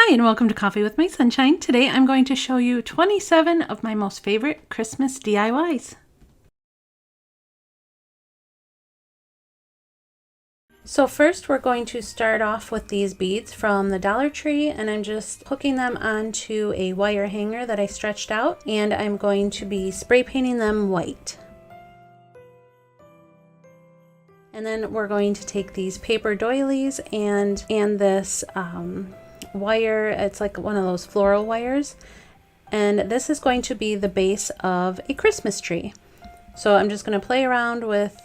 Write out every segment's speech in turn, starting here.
Hi and welcome to Coffee with My Sunshine. Today I'm going to show you 27 of my most favorite Christmas DIYs. So first we're going to start off with these beads from the Dollar Tree, and I'm just hooking them onto a wire hanger that I stretched out, and I'm going to be spray painting them white. And then we're going to take these paper doilies and this wire. It's like one of those floral wires, and this is going to be the base of a Christmas tree. So I'm just going to play around with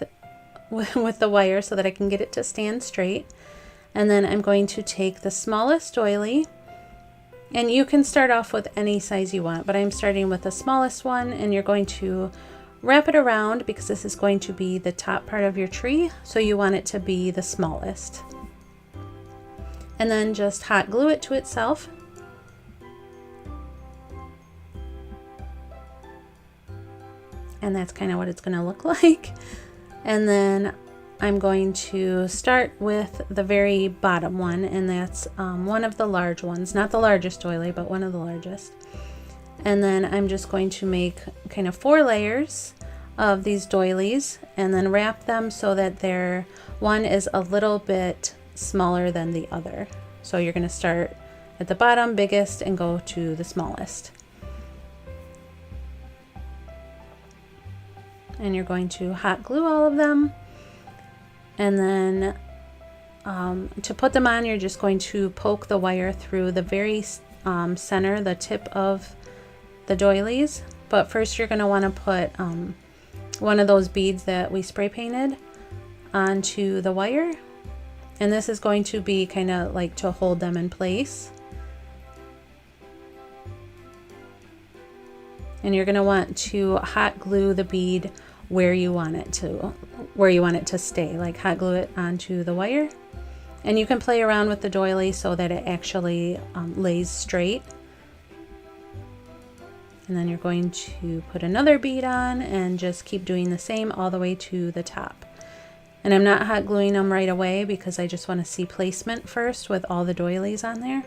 the wire so that I can get it to stand straight, and then I'm going to take the smallest doily, and you can start off with any size you want, but I'm starting with the smallest one, and you're going to wrap it around because this is going to be the top part of your tree, so you want it to be the smallest. And then just hot glue it to itself. And that's kind of what it's going to look like. And then I'm going to start with the very bottom one, and that's one of the large ones, not the largest doily, but one of the largest. And then I'm just going to make kind of 4 layers of these doilies and then wrap them so that one is a little bit smaller than the other. So you're going to start at the bottom, biggest, and go to the smallest. And you're going to hot glue all of them, and then to put them on, you're just going to poke the wire through the very center, the tip of the doilies. But first you're going to want to put one of those beads that we spray painted onto the wire, and this is going to be kind of like to hold them in place. And you're going to want to hot glue the bead where you want it to stay, like hot glue it onto the wire. And you can play around with the doily so that it actually lays straight. And then you're going to put another bead on and just keep doing the same all the way to the top. And I'm not hot gluing them right away because I just want to see placement first with all the doilies on there.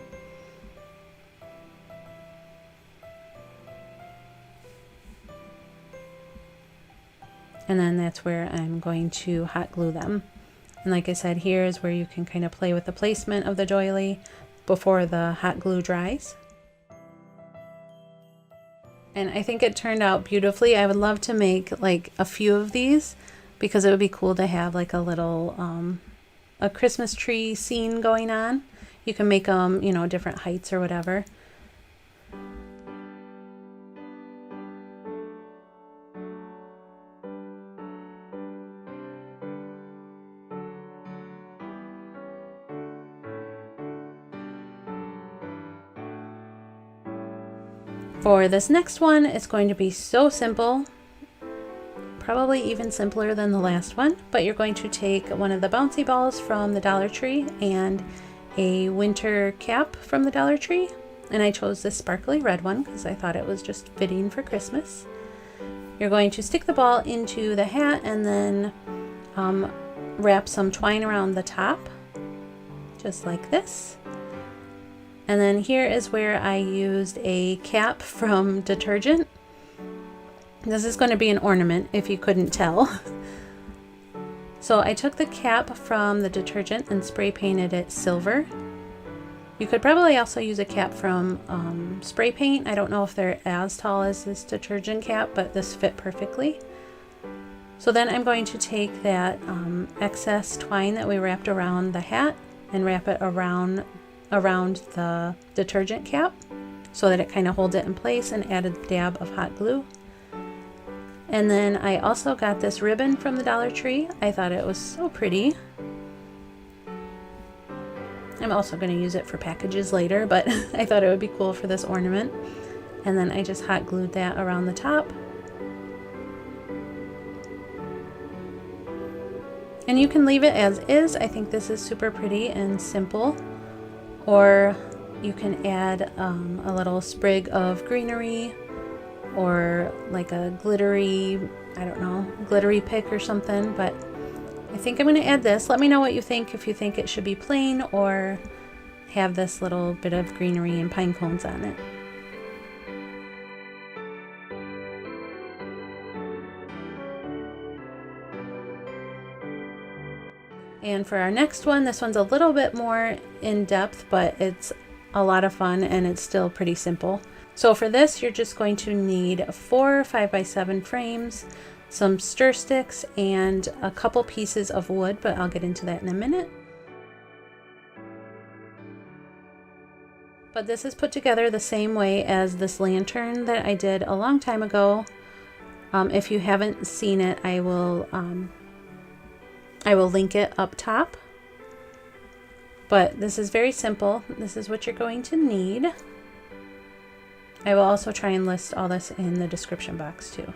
And then that's where I'm going to hot glue them. And like I said, here is where you can kind of play with the placement of the doily before the hot glue dries. And I think it turned out beautifully. I would love to make like a few of these because it would be cool to have like a little a Christmas tree scene going on. You can make them, you know, different heights or whatever. For this next one, it's going to be so simple, probably even simpler than the last one, but you're going to take one of the bouncy balls from the Dollar Tree and a winter cap from the Dollar Tree, and I chose this sparkly red one because I thought it was just fitting for Christmas. You're going to stick the ball into the hat and then wrap some twine around the top, just like this. And then here is where I used a cap from detergent. This is going to be an ornament if you couldn't tell. So I took the cap from the detergent and spray painted it silver. You could probably also use a cap from spray paint. I don't know if they're as tall as this detergent cap, but this fit perfectly. So then I'm going to take that excess twine that we wrapped around the hat and wrap it around the detergent cap so that it kind of holds it in place, and add a dab of hot glue. And then I also got this ribbon from the Dollar Tree. I thought it was so pretty. I'm also going to use it for packages later, but I thought it would be cool for this ornament. And then I just hot glued that around the top. And you can leave it as is. I think this is super pretty and simple. Or you can add a little sprig of greenery, or like a glittery, I don't know, glittery pick or something. But I think I'm going to add this. Let me know what you think, if you think it should be plain or have this little bit of greenery and pine cones on it. And for our next one, this one's a little bit more in depth, but it's a lot of fun and it's still pretty simple. So for this, you're just going to need 4 5x7 frames, some stir sticks, and a couple pieces of wood, but I'll get into that in a minute. But this is put together the same way as this lantern that I did a long time ago. If you haven't seen it, I will link it up top. But this is very simple. This is what you're going to need. I will also try and list all this in the description box too.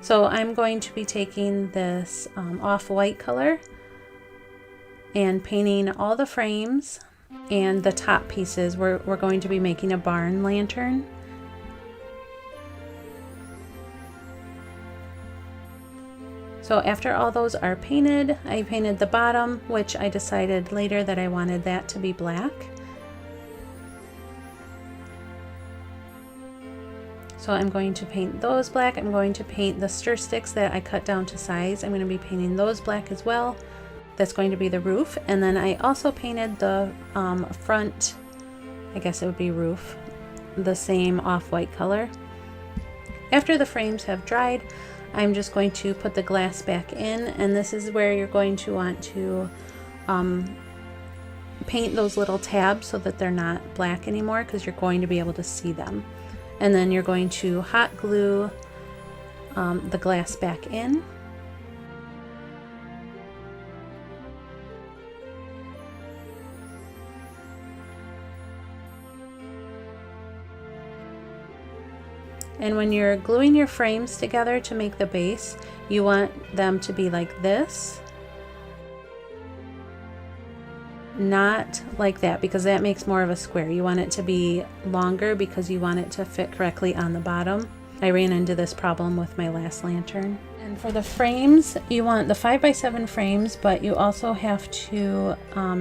So I'm going to be taking this off-white color and painting all the frames and the top pieces. We're going to be making a barn lantern. So after all those are painted, I painted the bottom, which I decided later that I wanted that to be black. So I'm going to paint those black. I'm going to paint the stir sticks that I cut down to size. I'm going to be painting those black as well. That's going to be the roof. And then I also painted the front, I guess it would be roof, the same off-white color. After the frames have dried, I'm just going to put the glass back in, and this is where you're going to want to paint those little tabs so that they're not black anymore, because you're going to be able to see them. And then you're going to hot glue the glass back in. And when you're gluing your frames together to make the base, you want them to be like this, not like that, because that makes more of a square. You want it to be longer because you want it to fit correctly on the bottom. I ran into this problem with my last lantern. And for the frames, you want the 5x7 frames, but you also have to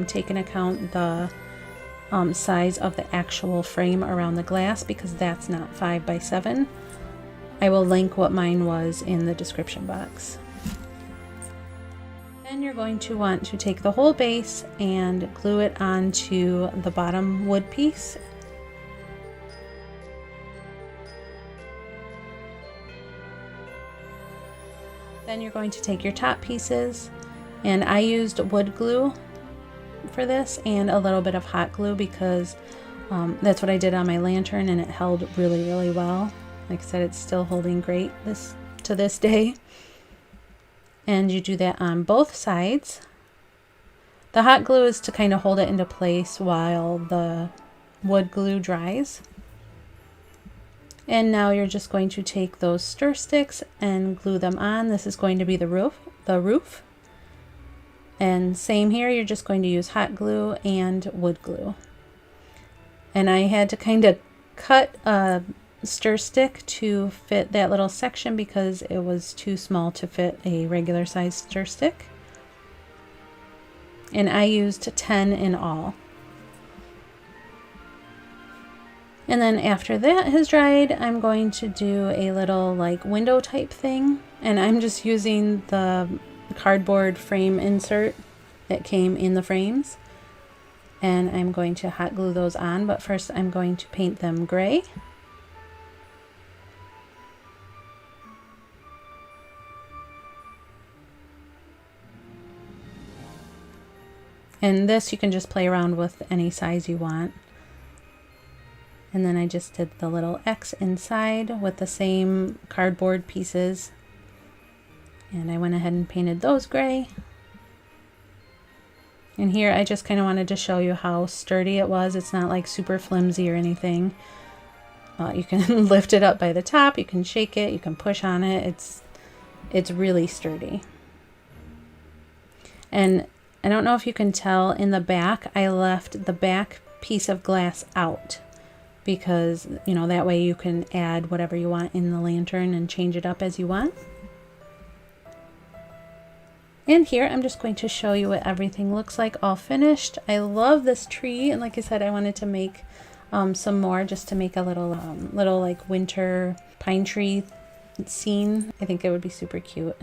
take into account the size of the actual frame around the glass, because that's not 5x7. I will link what mine was in the description box. Then you're going to want to take the whole base and glue it onto the bottom wood piece. Then you're going to take your top pieces, and I used wood glue for this and a little bit of hot glue, because that's what I did on my lantern and it held really, really well. Like I said, it's still holding great to this day. And you do that on both sides. The hot glue is to kind of hold it into place while the wood glue dries. And now you're just going to take those stir sticks and glue them on. This is going to be the roof. And same here, you're just going to use hot glue and wood glue. And I had to kind of cut a stir stick to fit that little section because it was too small to fit a regular size stir stick. And I used 10 in all. And then after that has dried, I'm going to do a little like window type thing. And I'm just using the cardboard frame insert that came in the frames. And I'm going to hot glue those on, but first I'm going to paint them gray. And this you can just play around with any size you want. And then I just did the little X inside with the same cardboard pieces. And I went ahead and painted those gray. And here I just kind of wanted to show you how sturdy it was. It's not like super flimsy or anything. You can lift it up by the top, you can shake it, you can push on it. It's really sturdy. And I don't know if you can tell, in the back, I left the back piece of glass out because, you know, that way you can add whatever you want in the lantern and change it up as you want. And here I'm just going to show you what everything looks like all finished. I love this tree, and like I said, I wanted to make some more just to make a little like winter pine tree scene. I think it would be super cute.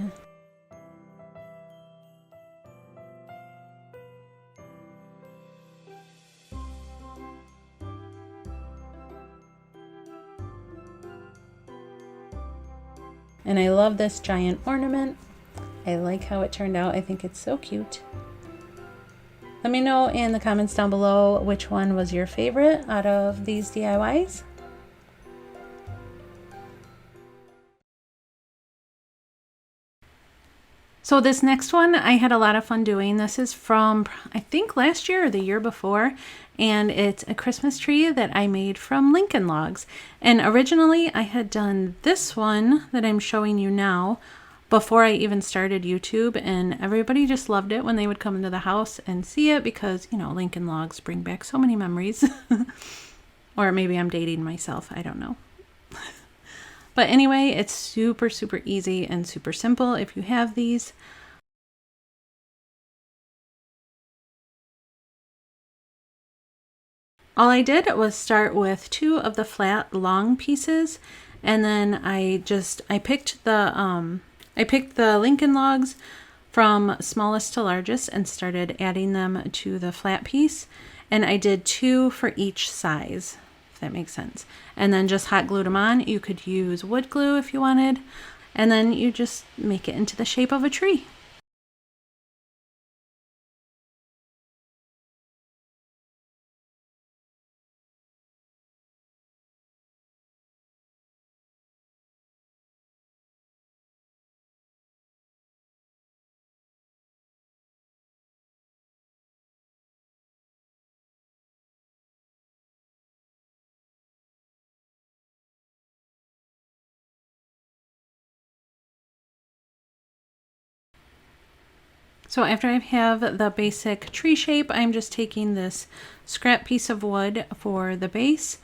And I love this giant ornament. I like how it turned out. I think it's so cute. Let me know in the comments down below which one was your favorite out of these DIYs. So this next one I had a lot of fun doing. This is from, I think, last year or the year before, and it's a Christmas tree that I made from Lincoln logs. And originally I had done this one that I'm showing you now before I even started YouTube, and everybody just loved it when they would come into the house and see it because, you know, Lincoln logs bring back so many memories. Or maybe I'm dating myself, I don't know. But anyway, it's super, super easy and super simple if you have these. All I did was start with 2 of the flat long pieces, and then I picked the Lincoln logs from smallest to largest and started adding them to the flat piece, and I did 2 for each size. That makes sense. And then just hot glued them on. You could use wood glue if you wanted, and then you just make it into the shape of a tree. So after I have the basic tree shape, I'm just taking this scrap piece of wood for the base.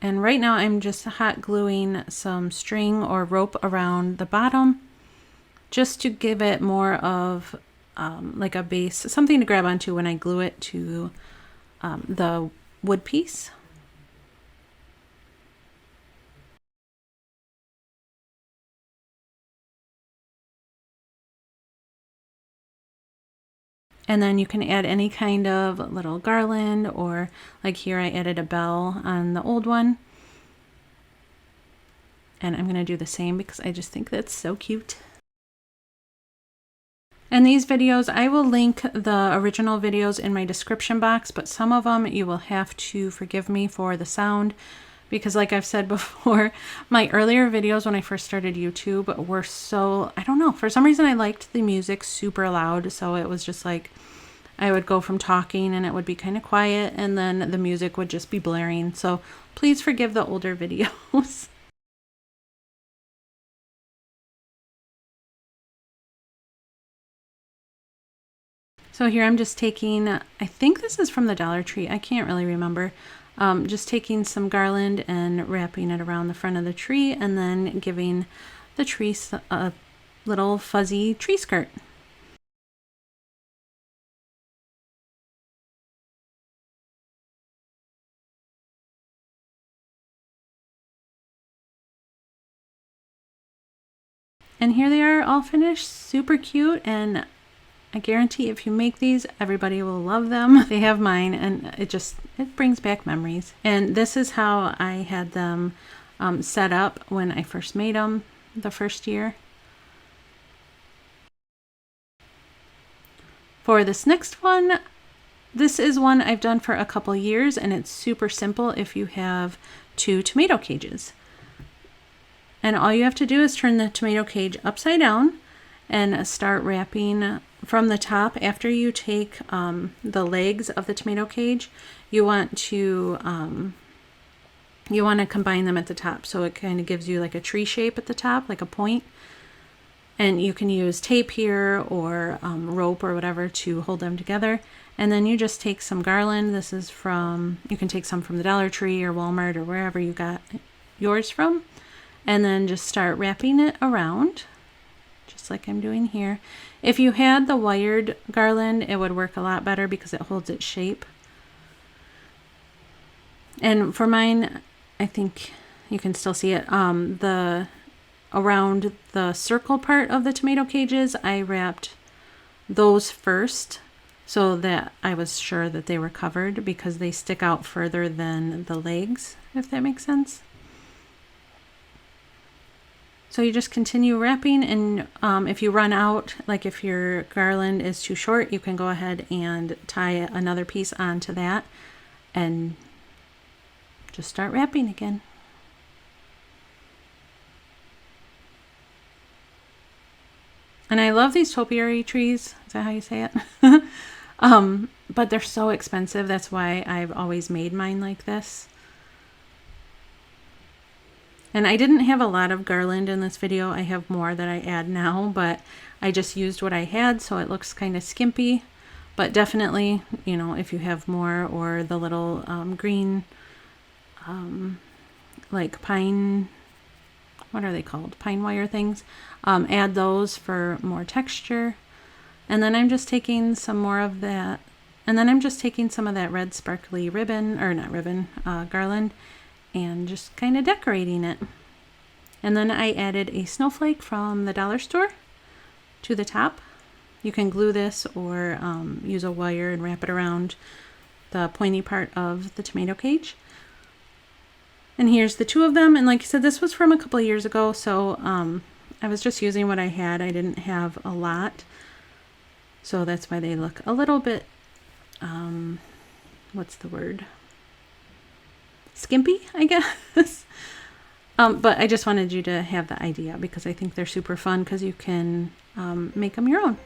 And right now I'm just hot gluing some string or rope around the bottom just to give it more of like a base, something to grab onto when I glue it to the wood piece. And then you can add any kind of little garland, or like here I added a bell on the old one. And I'm going to do the same because I just think that's so cute. And these videos, I will link the original videos in my description box, but some of them you will have to forgive me for the sound, because like I've said before, my earlier videos when I first started YouTube were so, I don't know, for some reason I liked the music super loud, so it was just like I would go from talking and it would be kind of quiet, and then the music would just be blaring. So please forgive the older videos. So here I'm just taking, I think this is from the Dollar Tree, I can't really remember. Just taking some garland and wrapping it around the front of the tree, and then giving the tree a little fuzzy tree skirt. And here they are all finished, super cute, and I guarantee if you make these, everybody will love them. They have mine, and it brings back memories. And this is how I had them set up when I first made them the first year. For this next one, this is one I've done for a couple years, and it's super simple if you have 2 tomato cages. And all you have to do is turn the tomato cage upside down and start wrapping from the top. After you take the legs of the tomato cage, you want to combine them at the top, so it kind of gives you like a tree shape at the top, like a point. And you can use tape here or rope or whatever to hold them together. And then you just take some garland. This is from, you can take some from the Dollar Tree or Walmart or wherever you got yours from. and then just start wrapping it around, just like I'm doing here. If you had the wired garland, it would work a lot better because it holds its shape. And for mine, I think you can still see it, around the circle part of the tomato cages, I wrapped those first so that I was sure that they were covered, because they stick out further than the legs, if that makes sense. So you just continue wrapping, and if you run out, like if your garland is too short, you can go ahead and tie another piece onto that and just start wrapping again. And I love these topiary trees. Is that how you say it? But they're so expensive. That's why I've always made mine like this. And I didn't have a lot of garland in this video. I have more that I add now, but I just used what I had, so it looks kind of skimpy. But definitely, you know, if you have more, or the little green, like pine, what are they called? Pine wire things. Add those for more texture. And then I'm just taking some more of that. And then I'm just taking some of that red sparkly ribbon, or not ribbon, garland, and just kind of decorating it. And then I added a snowflake from the dollar store to the top. You can glue this or use a wire and wrap it around the pointy part of the tomato cage. And here's the two of them. And like I said, this was from a couple of years ago, so I was just using what I had. I didn't have a lot. So that's why they look a little bit, what's the word? Skimpy, I guess. But I just wanted you to have the idea, because I think they're super fun, because you can make them your own.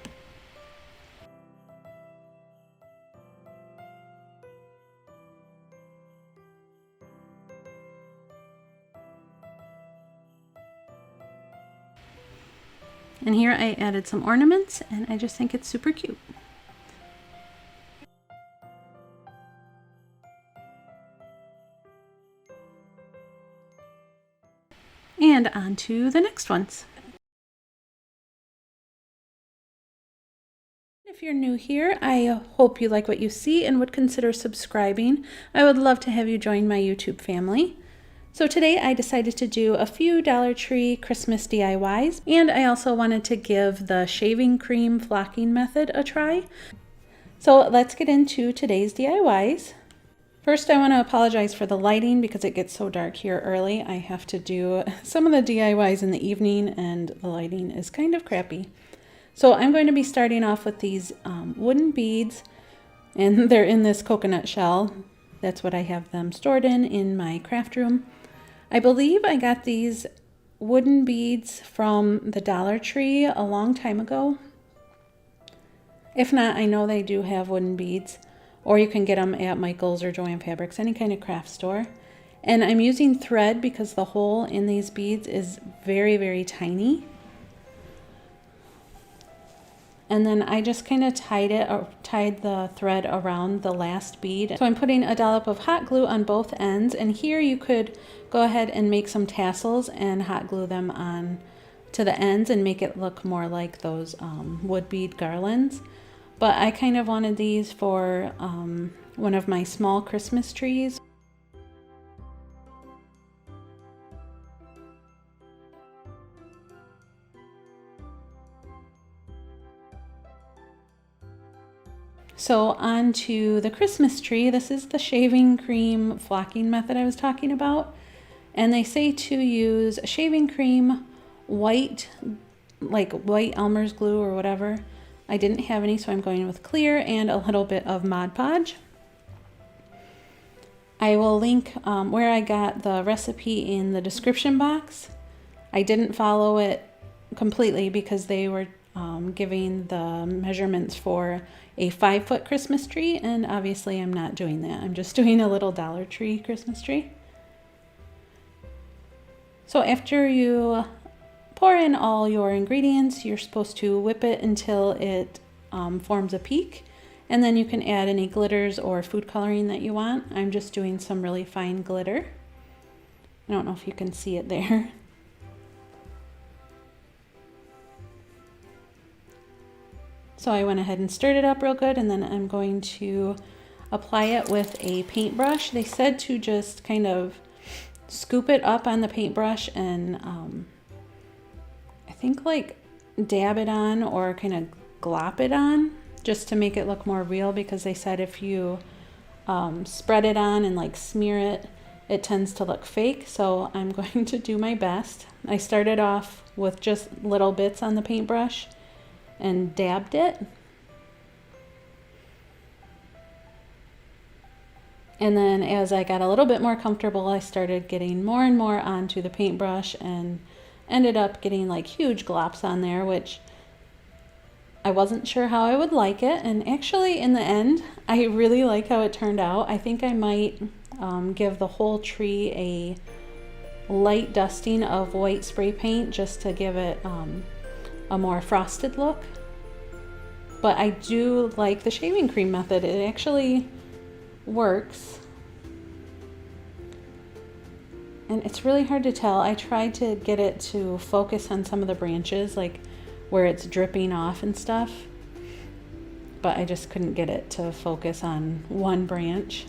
And here I added some ornaments, and I just think it's super cute. And on to the next ones. If you're new here, I hope you like what you see and would consider subscribing. I would love to have you join my YouTube family. So today I decided to do a few Dollar Tree Christmas DIYs, and I also wanted to give the shaving cream flocking method a try. So let's get into today's DIYs. First, I want to apologize for the lighting because it gets so dark here early. I have to do some of the DIYs in the evening and the lighting is kind of crappy. So I'm going to be starting off with these wooden beads, and they're in this coconut shell. That's what I have them stored in my craft room. I believe I got these wooden beads from the Dollar Tree a long time ago. If not, I know they do have wooden beads, or you can get them at Michael's or Joann Fabrics, any kind of craft store. And I'm using thread because the hole in these beads is very, very tiny. And then I just kind of tied the thread around the last bead. So I'm putting a dollop of hot glue on both ends, and here you could go ahead and make some tassels and hot glue them on to the ends and make it look more like those wood bead garlands. But I kind of wanted these for one of my small Christmas trees. So on to the Christmas tree. This is the shaving cream flocking method I was talking about. And they say to use shaving cream, white, like white Elmer's glue or whatever. I didn't have any, so I'm going with clear and a little bit of Mod Podge. I will link where I got the recipe in the description box. I didn't follow it completely because they were giving the measurements for a 5-foot Christmas tree, and obviously I'm not doing that. I'm just doing a little Dollar Tree Christmas tree. So after you pour in all your ingredients, you're supposed to whip it until it forms a peak, and then you can add any glitters or food coloring that you want. I'm just doing some really fine glitter. I don't know if you can see it there. So I went ahead and stirred it up real good, and then I'm going to apply it with a paintbrush. They said to just kind of scoop it up on the paintbrush and I think like dab it on or kind of glop it on just to make it look more real, because they said if you spread it on and like smear it, it tends to look fake. So I'm going to do my best. I started off with just little bits on the paintbrush and dabbed it. And then as I got a little bit more comfortable, I started getting more and more onto the paintbrush and ended up getting like huge glops on there, which I wasn't sure how I would like it. And actually in the end, I really like how it turned out. I think I might give the whole tree a light dusting of white spray paint just to give it a more frosted look. But I do like the shaving cream method. It actually works, and it's really hard to tell. I tried to get it to focus on some of the branches, like where it's dripping off and stuff, but I just couldn't get it to focus on one branch.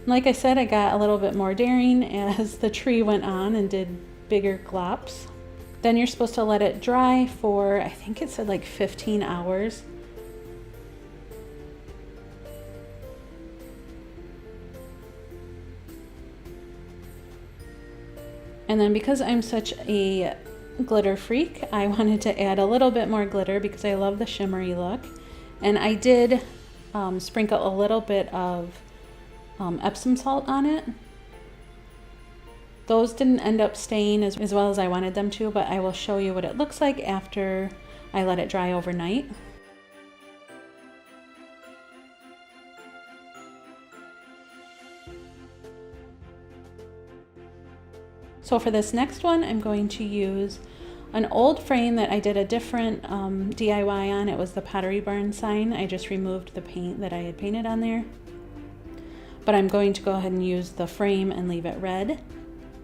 Like I said, I got a little bit more daring as the tree went on and did bigger glops. Then you're supposed to let it dry for, I think it said like 15 hours. And then because I'm such a glitter freak, I wanted to add a little bit more glitter because I love the shimmery look. And I did sprinkle a little bit of Epsom salt on it. Those didn't end up staying as well as I wanted them to, but I will show you what it looks like after I let it dry overnight. So for this next one, I'm going to use an old frame that I did a different DIY on. It was the Pottery Barn sign. I just removed the paint that I had painted on there. But I'm going to go ahead and use the frame and leave it red.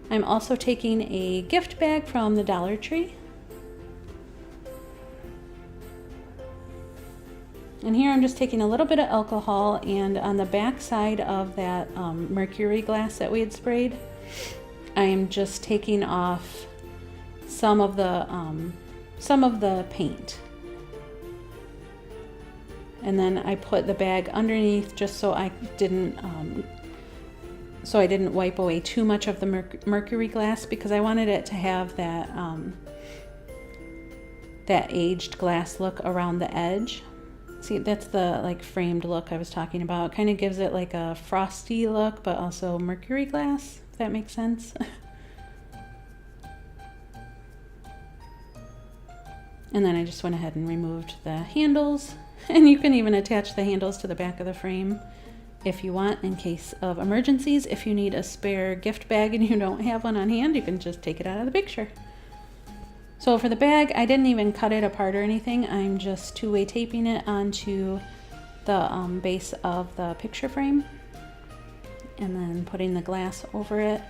I'm also taking a gift bag from the Dollar Tree. And here I'm just taking a little bit of alcohol, and on the back side of that mercury glass that we had sprayed, I am just taking off some of the paint. And then I put the bag underneath just so I didn't wipe away too much of the mercury glass, because I wanted it to have that that aged glass look around the edge. See, that's the like framed look I was talking about. It kind of gives it like a frosty look, but also mercury glass, if that makes sense. And then I just went ahead and removed the handles. And you can even attach the handles to the back of the frame if you want, in case of emergencies. If you need a spare gift bag and you don't have one on hand, you can just take it out of the picture. So for the bag, I didn't even cut it apart or anything. I'm just two-way taping it onto the base of the picture frame and then putting the glass over it.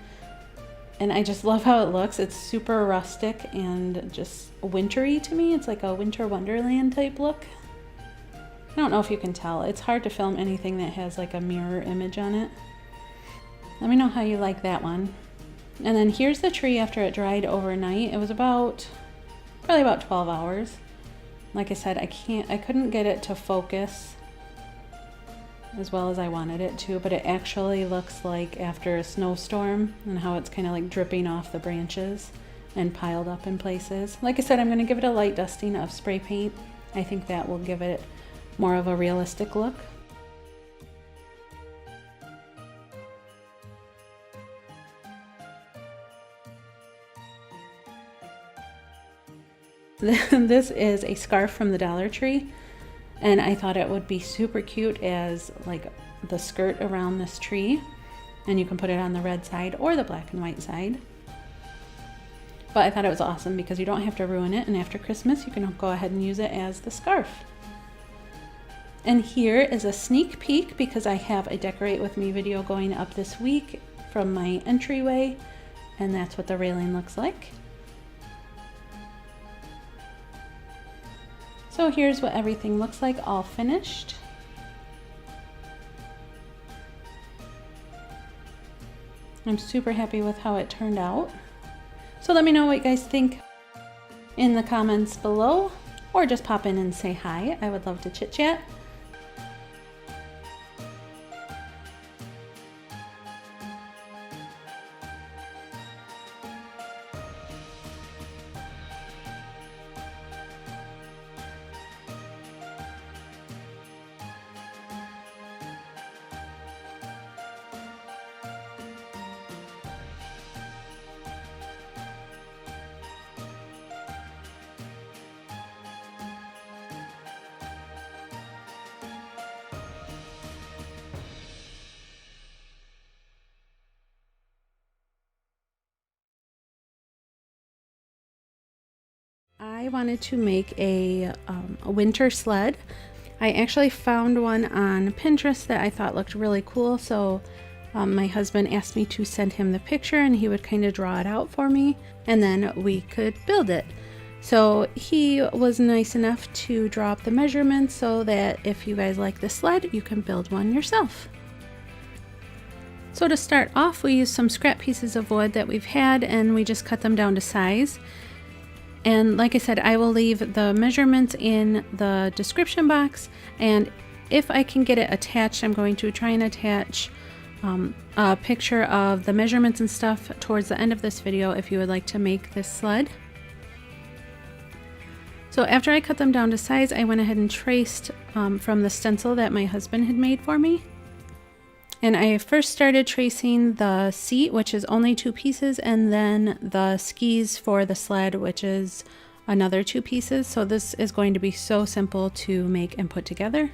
And I just love how it looks. It's super rustic and just wintry to me. It's like a winter wonderland type look. I don't know if you can tell. It's hard to film anything that has like a mirror image on it. Let me know how you like that one. And then here's the tree after it dried overnight. It was probably about 12 hours. Like I said, I couldn't get it to focus as well as I wanted it to, but it actually looks like after a snowstorm, and how it's kind of like dripping off the branches and piled up in places. Like I said, I'm going to give it a light dusting of spray paint. I think that will give it more of a realistic look. This is a scarf from the Dollar Tree, and I thought it would be super cute as like the skirt around this tree, and you can put it on the red side or the black and white side. But I thought it was awesome because you don't have to ruin it, and after Christmas you can go ahead and use it as the scarf. And here is a sneak peek, because I have a Decorate With Me video going up this week from my entryway, and that's what the railing looks like. So here's what everything looks like all finished. I'm super happy with how it turned out. So let me know what you guys think in the comments below, or just pop in and say hi. I would love to chit chat. I wanted to make a winter sled. I actually found one on Pinterest that I thought looked really cool, so my husband asked me to send him the picture and he would kind of draw it out for me and then we could build it. So he was nice enough to draw up the measurements so that if you guys like the sled, you can build one yourself. So to start off, we used some scrap pieces of wood that we've had and we just cut them down to size. And like I said, I will leave the measurements in the description box, and if I can get it attached, I'm going to try and attach a picture of the measurements and stuff towards the end of this video if you would like to make this sled. So after I cut them down to size, I went ahead and traced from the stencil that my husband had made for me. And I first started tracing the seat, which is only 2 pieces, and then the skis for the sled, which is another 2 pieces. So this is going to be so simple to make and put together.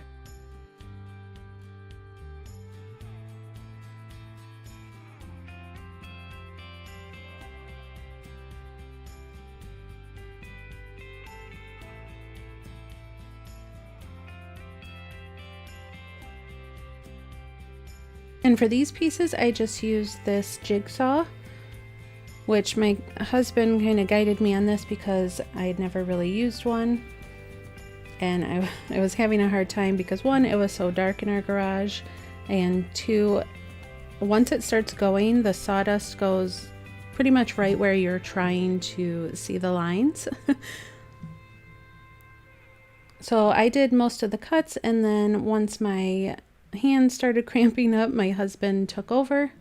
And for these pieces, I just used this jigsaw, which my husband kind of guided me on this because I had never really used one. And I was having a hard time because 1, it was so dark in our garage, and 2, once it starts going, the sawdust goes pretty much right where you're trying to see the lines. So I did most of the cuts, and then once my hand started cramping up, my husband took over.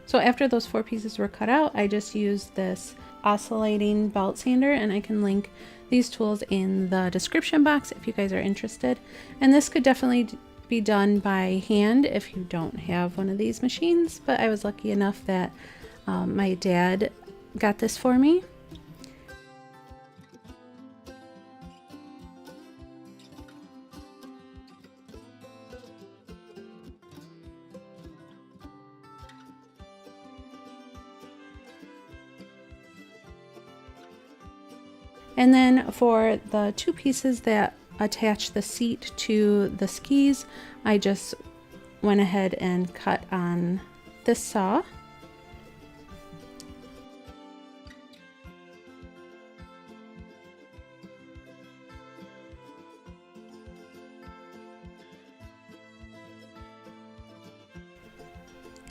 So after those 4 pieces were cut out, I just used this oscillating belt sander, and I can link these tools in the description box if you guys are interested. And this could definitely be done by hand if you don't have one of these machines, but I was lucky enough that my dad got this for me. And then for the 2 pieces that attach the seat to the skis, I just went ahead and cut on this saw.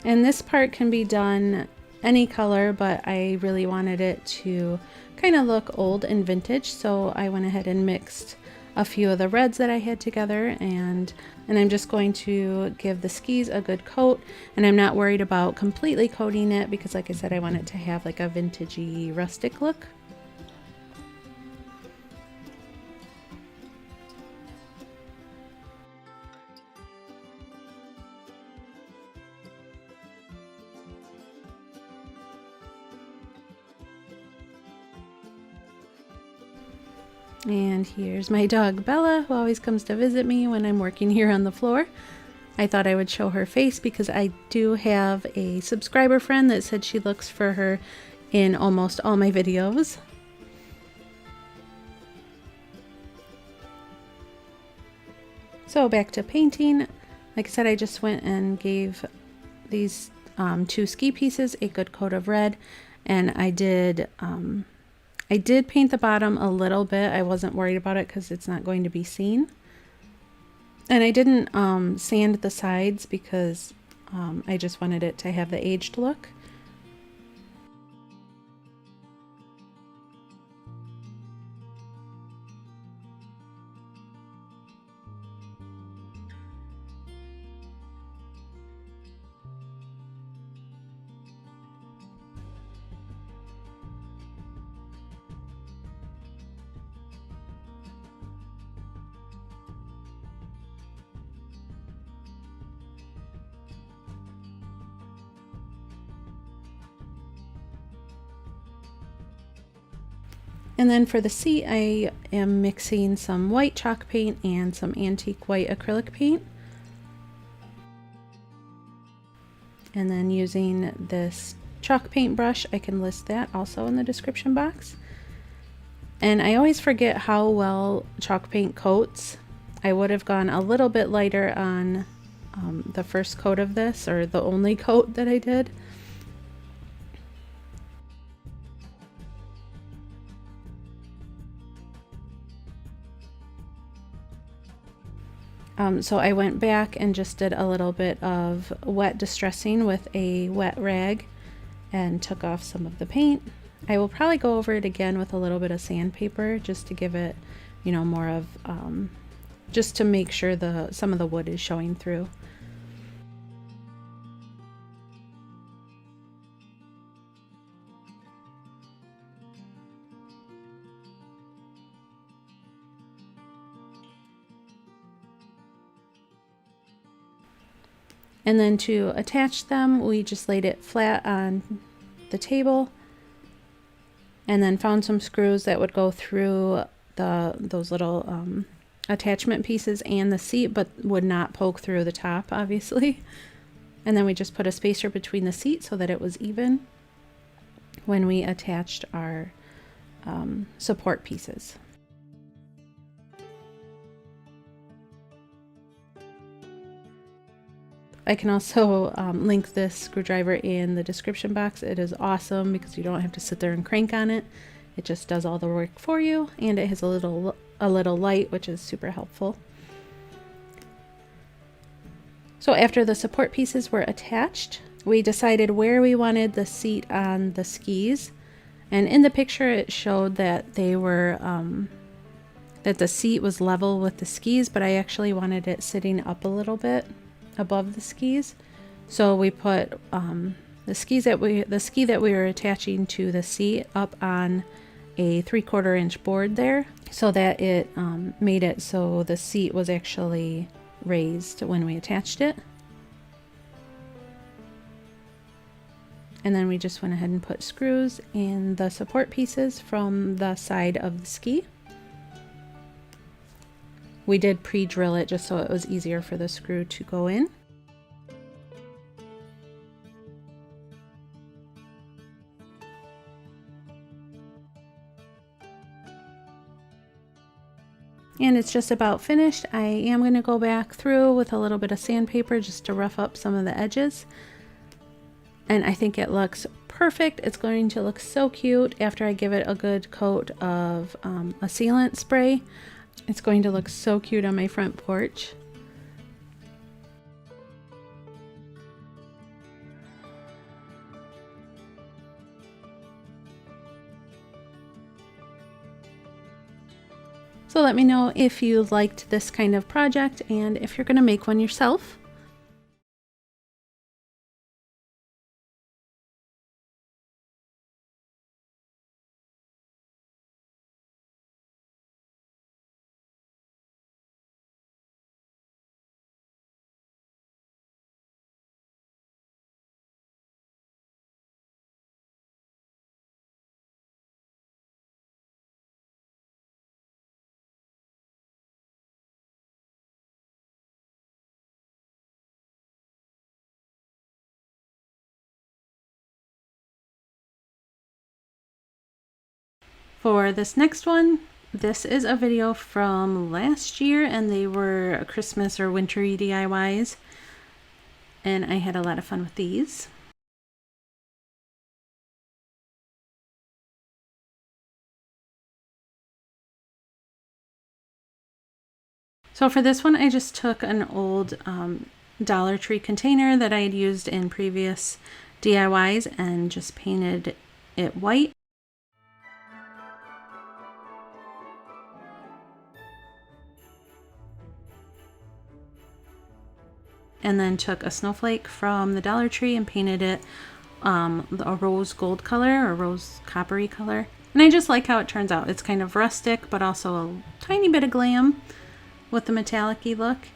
And this part can be done any color, but I really wanted it to kind of look old and vintage, so I went ahead and mixed a few of the reds that I had together, and I'm just going to give the skis a good coat, and I'm not worried about completely coating it because, like I said, I want it to have like a vintagey rustic look. And here's my dog Bella, who always comes to visit me when I'm working here on the floor. I thought I would show her face because I do have a subscriber friend that said she looks for her in almost all my videos. So back to painting. Like I said, I just went and gave these two ski pieces a good coat of red, and I did paint the bottom a little bit. I wasn't worried about it because it's not going to be seen. And I didn't sand the sides because I just wanted it to have the aged look. And then for the seat, I am mixing some white chalk paint and some antique white acrylic paint. And then using this chalk paint brush, I can list that also in the description box. And I always forget how well chalk paint coats. I would have gone a little bit lighter on the first coat of this, or the only coat that I did. So I went back and just did a little bit of wet distressing with a wet rag and took off some of the paint. I will probably go over it again with a little bit of sandpaper just to give it, you know, more of, just to make sure some of the wood is showing through. And then to attach them, we just laid it flat on the table and then found some screws that would go through those little attachment pieces and the seat, but would not poke through the top, obviously. And then we just put a spacer between the seat so that it was even when we attached our support pieces. I can also link this screwdriver in the description box. It is awesome because you don't have to sit there and crank on it. It just does all the work for you, and it has a little light, which is super helpful. So after the support pieces were attached, we decided where we wanted the seat on the skis. And in the picture it showed that they were that the seat was level with the skis, but I actually wanted it sitting up a little bit above the skis. So we put the ski that we were attaching to the seat up on a 3/4 inch board there, so that it made it so the seat was actually raised when we attached it. And then we just went ahead and put screws in the support pieces from the side of the ski. We did pre-drill it just so it was easier for the screw to go in. And it's just about finished. I am going to go back through with a little bit of sandpaper just to rough up some of the edges. And I think it looks perfect. It's going to look so cute after I give it a good coat of a sealant spray. It's going to look so cute on my front porch. So let me know if you liked this kind of project and if you're going to make one yourself. For this next one, this is a video from last year, and they were Christmas or wintry DIYs, and I had a lot of fun with these. So for this one, I just took an old Dollar Tree container that I had used in previous DIYs and just painted it white. And then took a snowflake from the Dollar Tree and painted it a rose gold color or rose coppery color. And I just like how it turns out. It's kind of rustic, but also a tiny bit of glam with the metallic-y look.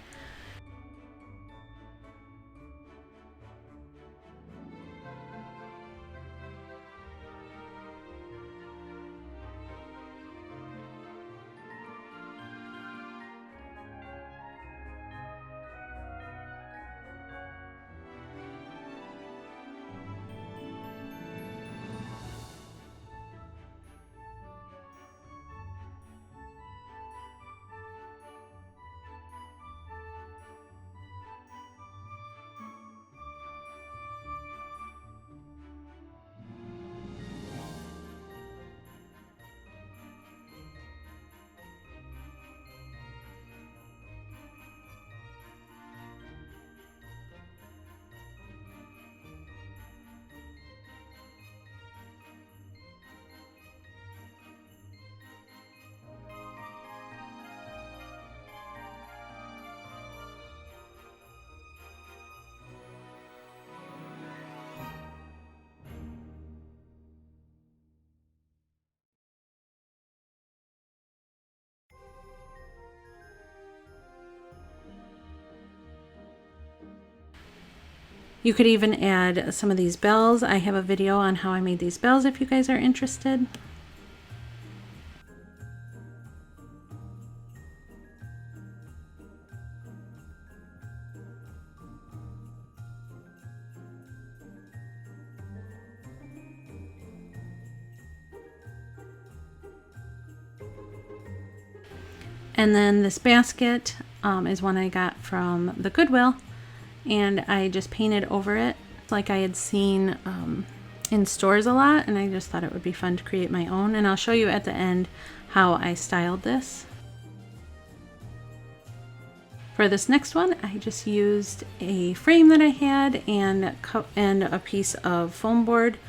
You could even add some of these bells. I have a video on how I made these bells if you guys are interested. And then this basket is one I got from the Goodwill, and I just painted over it like I had seen in stores a lot, and I just thought it would be fun to create my own. And I'll show you at the end how I styled this. For this next one, I just used a frame that I had and a piece of foam board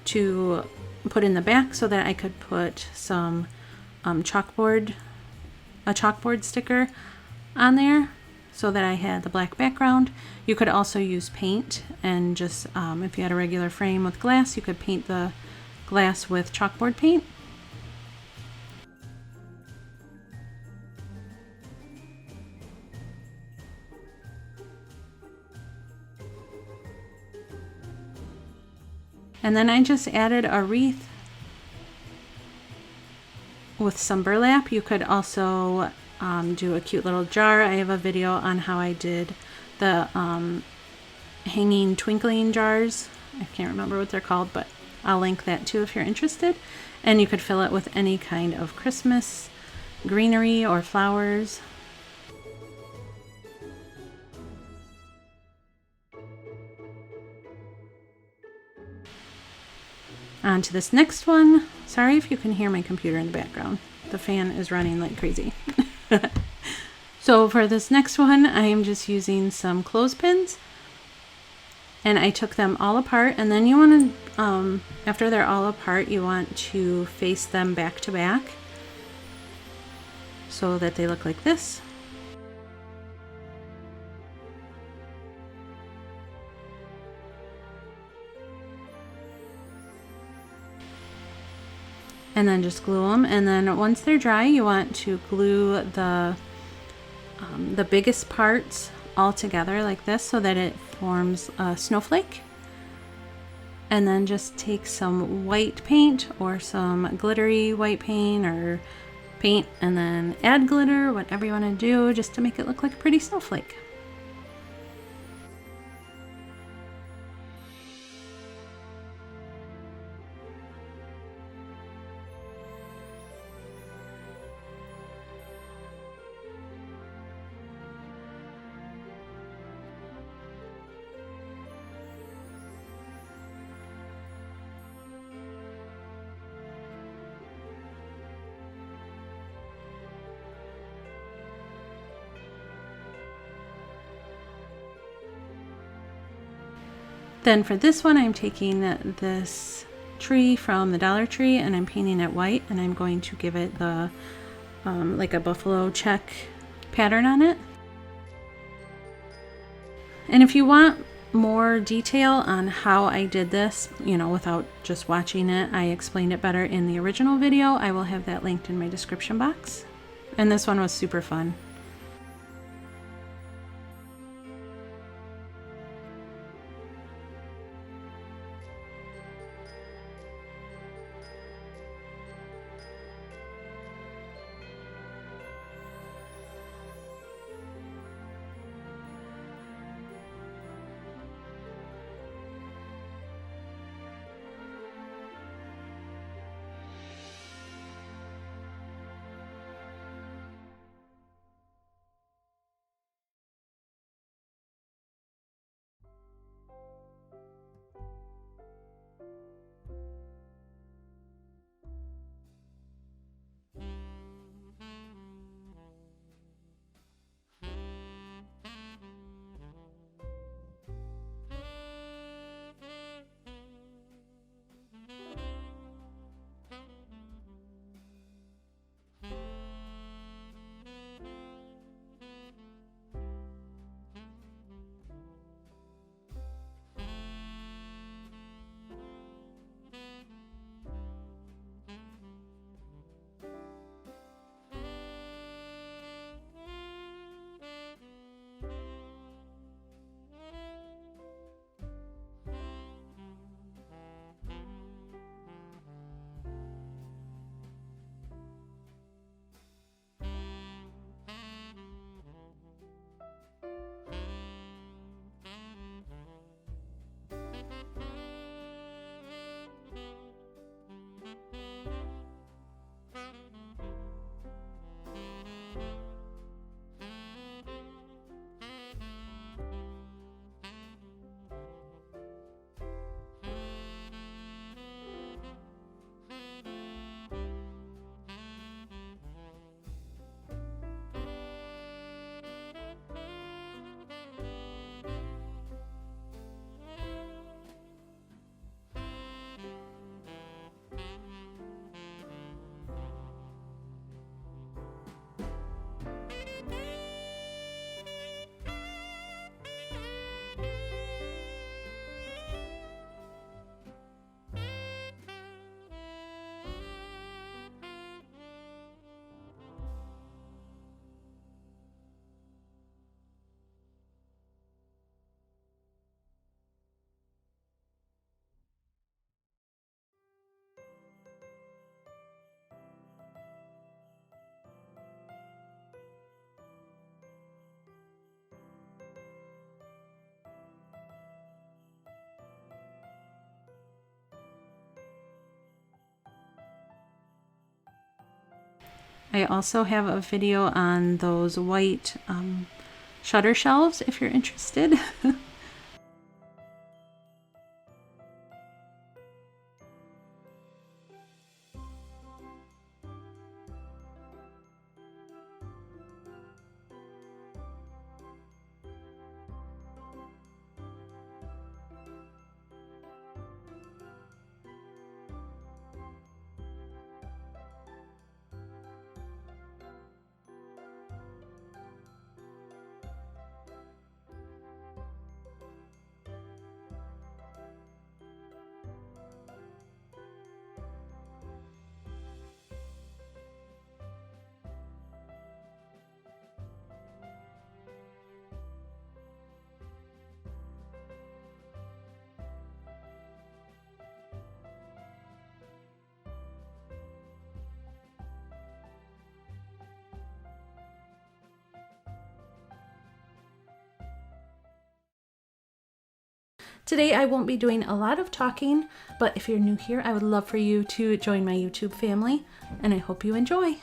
to put in the back so that I could put some a chalkboard sticker on there so that I had the black background. You could also use paint and just, if you had a regular frame with glass, you could paint the glass with chalkboard paint. And then I just added a wreath with some burlap. You could also do a cute little jar. I have a video on how I did the hanging twinkling jars. I can't remember what they're called, but I'll link that too if you're interested. And you could fill it with any kind of Christmas greenery or flowers. On to this next one. Sorry if you can hear my computer in the background. The fan is running like crazy. So for this next one, I am just using some clothespins, and I took them all apart, and then you want to, after they're all apart, you want to face them back to back so that they look like this. And then just glue them, and then once they're dry, you want to glue the biggest parts all together like this so that it forms a snowflake. And then just take some white paint or some glittery white paint or paint, and then add glitter, whatever you want to do, just to make it look like a pretty snowflake. Then for this one, I'm taking this tree from the Dollar Tree and I'm painting it white, and I'm going to give it the like a buffalo check pattern on it. And if you want more detail on how I did this, you know, without just watching it, I explained it better in the original video. I will have that linked in my description box. And this one was super fun. I also have a video on those white shutter shelves if you're interested. Today I won't be doing a lot of talking, but if you're new here, I would love for you to join my YouTube family, and I hope you enjoy.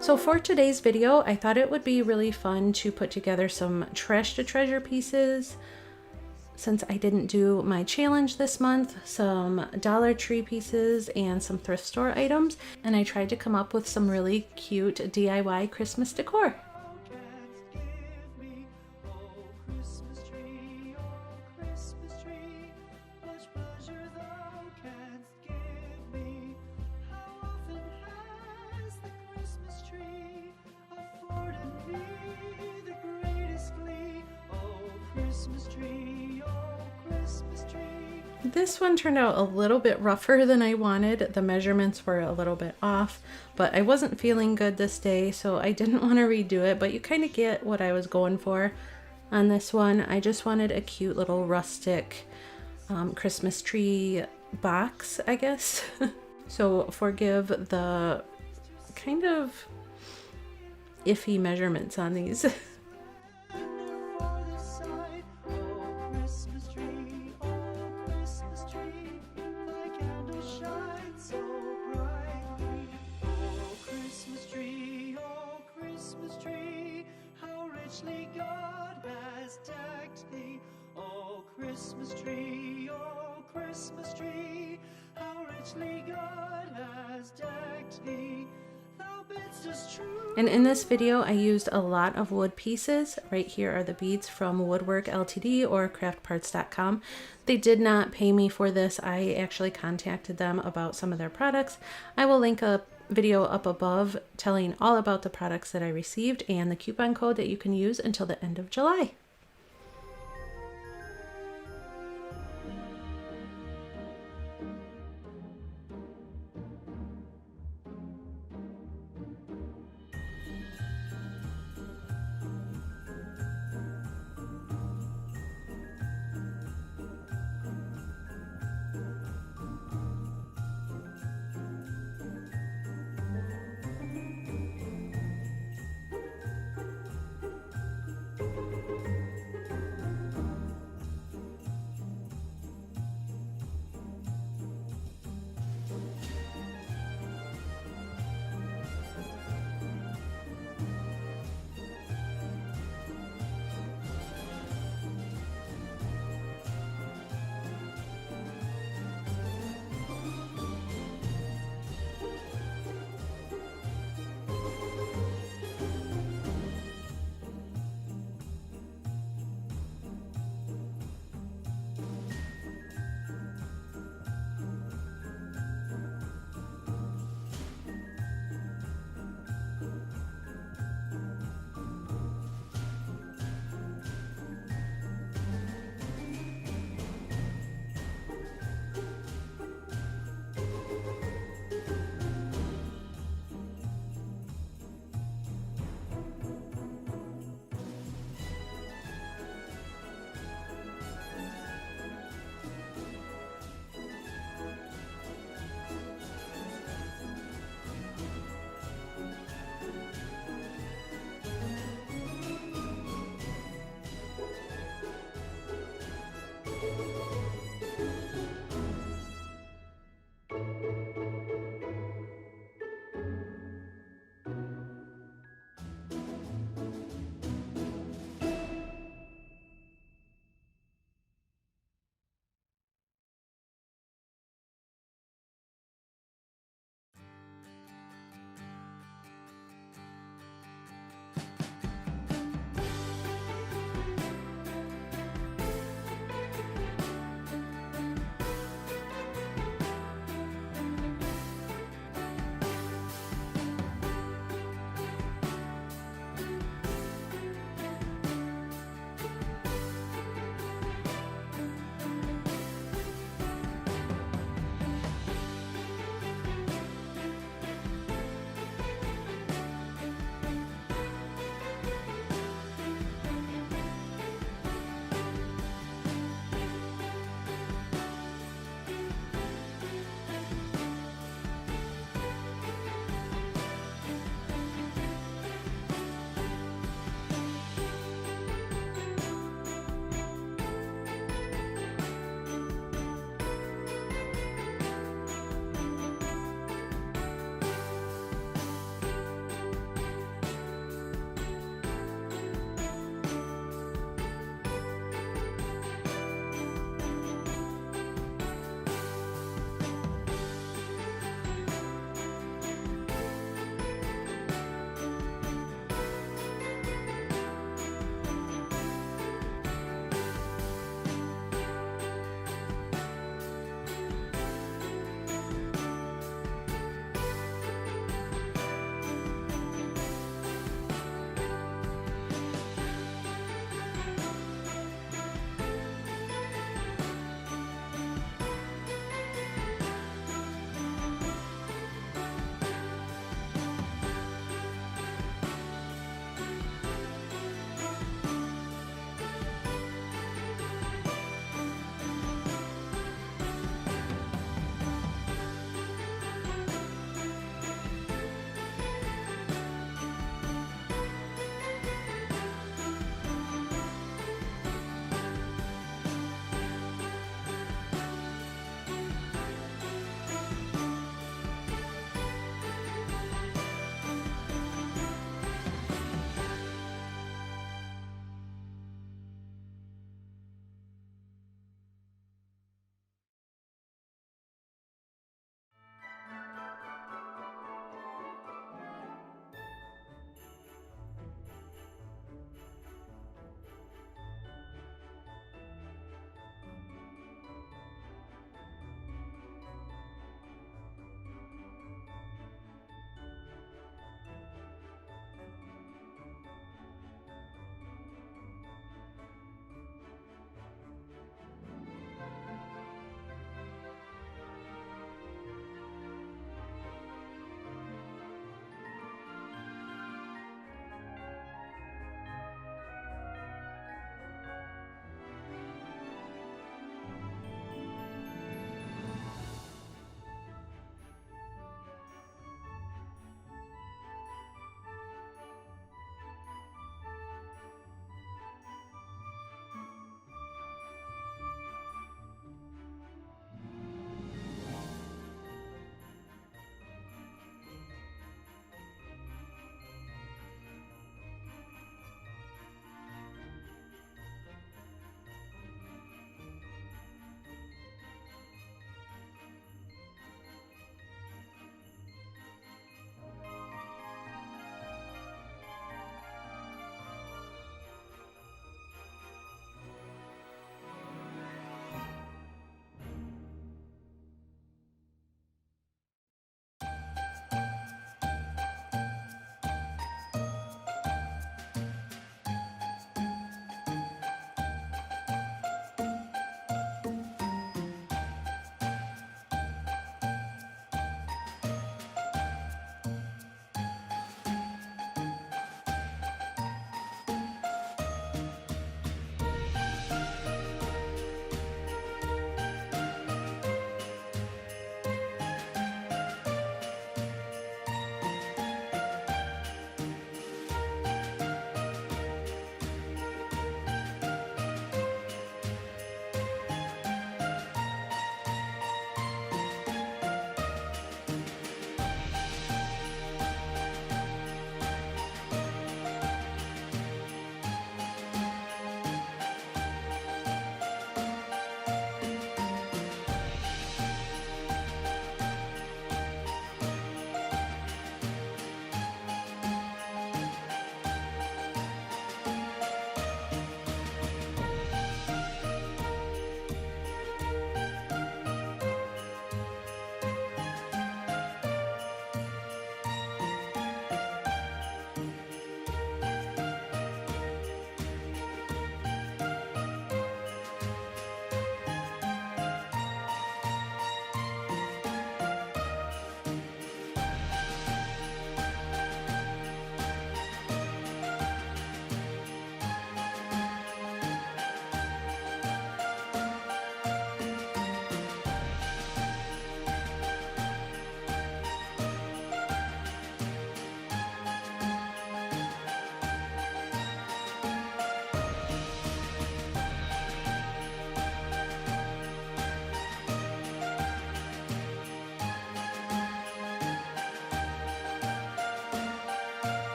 So for today's video, I thought it would be really fun to put together some trash to treasure pieces. Since I didn't do my challenge this month, some Dollar Tree pieces and some thrift store items, and I tried to come up with some really cute DIY Christmas decor. This one turned out a little bit rougher than I wanted. The measurements were a little bit off, but I wasn't feeling good this day, so I didn't want to redo it, but you kind of get what I was going for on this one. I just wanted a cute little rustic Christmas tree box, I guess. So forgive the kind of iffy measurements on these. Christmas tree, oh Christmas tree, how richly God has decked thee. Thou bidst us true. And in this video, I used a lot of wood pieces. Right here are the beads from Woodwork Ltd or craftparts.com. They did not pay me for this. I actually contacted them about some of their products. I will link a video up above telling all about the products that I received and the coupon code that you can use until the end of July.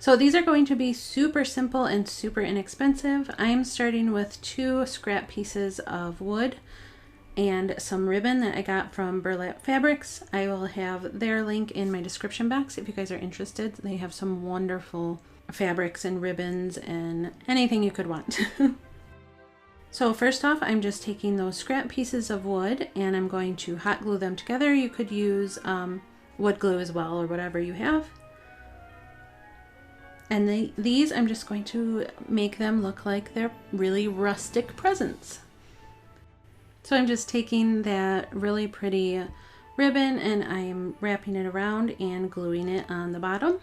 So these are going to be super simple and super inexpensive. I'm starting with 2 scrap pieces of wood and some ribbon that I got from Burlap Fabrics. I will have their link in my description box if you guys are interested. They have some wonderful fabrics and ribbons and anything you could want. So first off, I'm just taking those scrap pieces of wood and I'm going to hot glue them together. You could use wood glue as well, or whatever you have. And these, I'm just going to make them look like they're really rustic presents. So I'm just taking that really pretty ribbon and I'm wrapping it around and gluing it on the bottom.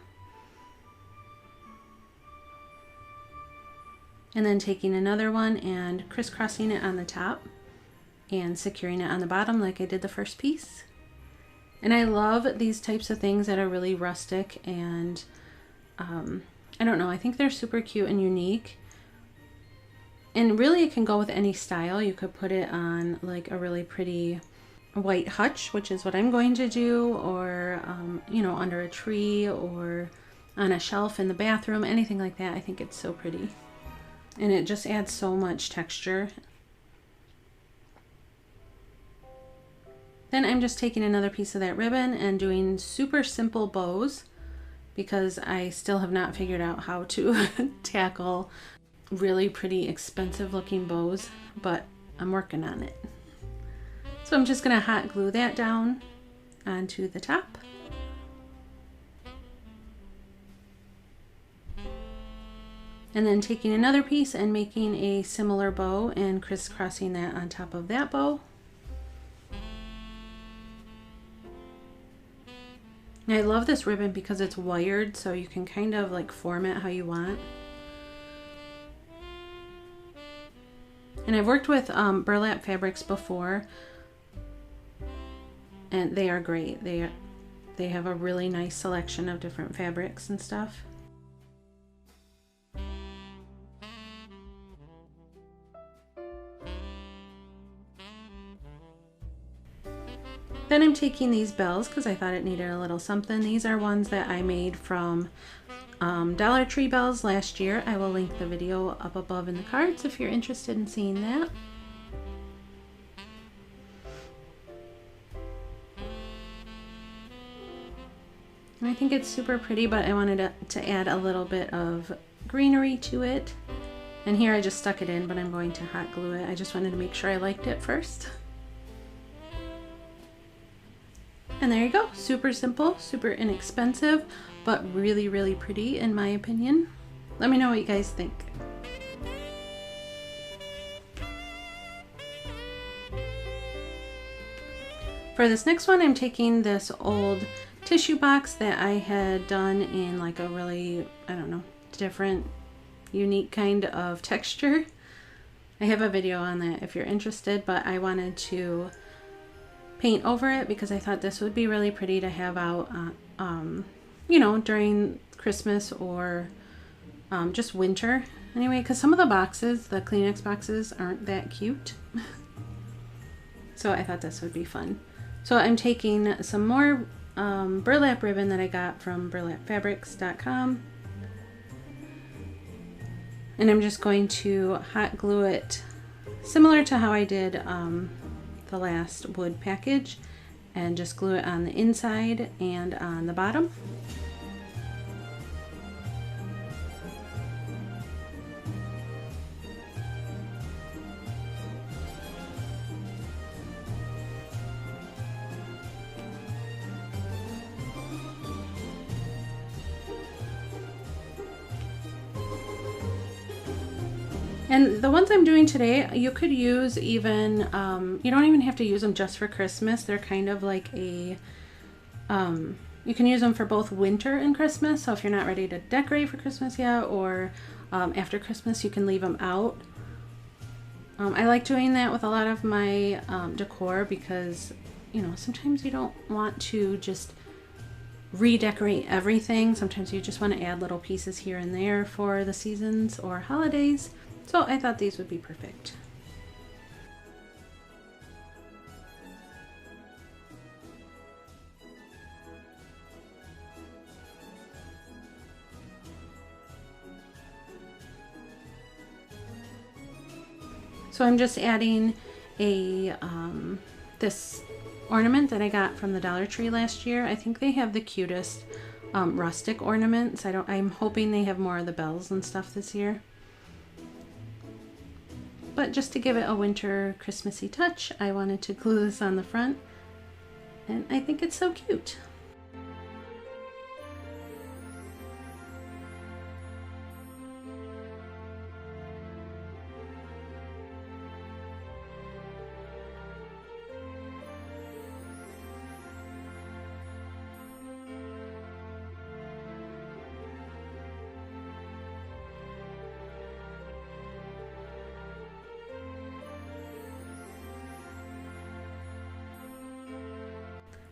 And then taking another one and crisscrossing it on the top and securing it on the bottom like I did the first piece. And I love these types of things that are really rustic and I don't know, I think they're super cute and unique. And really it can go with any style. You could put it on like a really pretty white hutch, which is what I'm going to do, or you know, under a tree or on a shelf in the bathroom, anything like that. I think it's so pretty. And it just adds so much texture. Then I'm just taking another piece of that ribbon and doing super simple bows, because I still have not figured out how to tackle really pretty expensive looking bows, but I'm working on it. So I'm just gonna hot glue that down onto the top. And then taking another piece and making a similar bow and crisscrossing that on top of that bow. And I love this ribbon because it's wired, so you can kind of like form it how you want. And I've worked with Burlap Fabrics before, and they are great. They have a really nice selection of different fabrics and stuff. Then I'm taking these bells because I thought it needed a little something. These are ones that I made from Dollar Tree bells last year. I will link the video up above in the cards if you're interested in seeing that. And I think it's super pretty, but I wanted to add a little bit of greenery to it. And here I just stuck it in, but I'm going to hot glue it. I just wanted to make sure I liked it first. And there you go, super simple, super inexpensive, but really, really pretty in my opinion. Let me know what you guys think. For this next one, I'm taking this old tissue box that I had done in like a really, I don't know, different, unique kind of texture. I have a video on that if you're interested, but I wanted to paint over it because I thought this would be really pretty to have out, you know, during Christmas or just winter. Anyway, because some of the boxes, the Kleenex boxes, aren't that cute. So I thought this would be fun. So I'm taking some more burlap ribbon that I got from burlapfabrics.com. And I'm just going to hot glue it similar to how I did the last wood package, and just glue it on the inside and on the bottom. And the ones I'm doing today, you could use even, you don't even have to use them just for Christmas. They're kind of like a, you can use them for both winter and Christmas. So if you're not ready to decorate for Christmas yet, or after Christmas, you can leave them out. I like doing that with a lot of my decor because, you know, sometimes you don't want to just redecorate everything. Sometimes you just want to add little pieces here and there for the seasons or holidays. So I thought these would be perfect. So I'm just adding a this ornament that I got from the Dollar Tree last year. I think they have the cutest rustic ornaments. I'm hoping they have more of the bells and stuff this year. But just to give it a winter Christmassy touch, I wanted to glue this on the front, and I think it's so cute.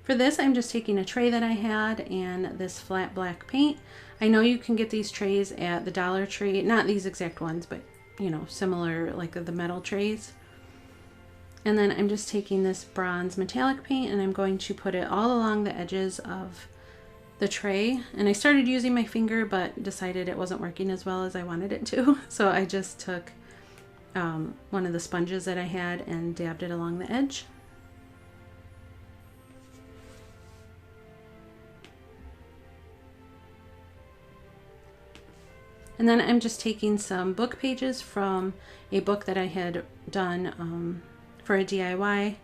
For this, I'm just taking a tray that I had and this flat black paint. I know you can get these trays at the Dollar Tree, not these exact ones, but you know, similar, like the metal trays. And then I'm just taking this bronze metallic paint and I'm going to put it all along the edges of the tray. And I started using my finger, but decided it wasn't working as well as I wanted it to. So I just took one of the sponges that I had and dabbed it along the edge. And then I'm just taking some book pages from a book that I had done for a DIY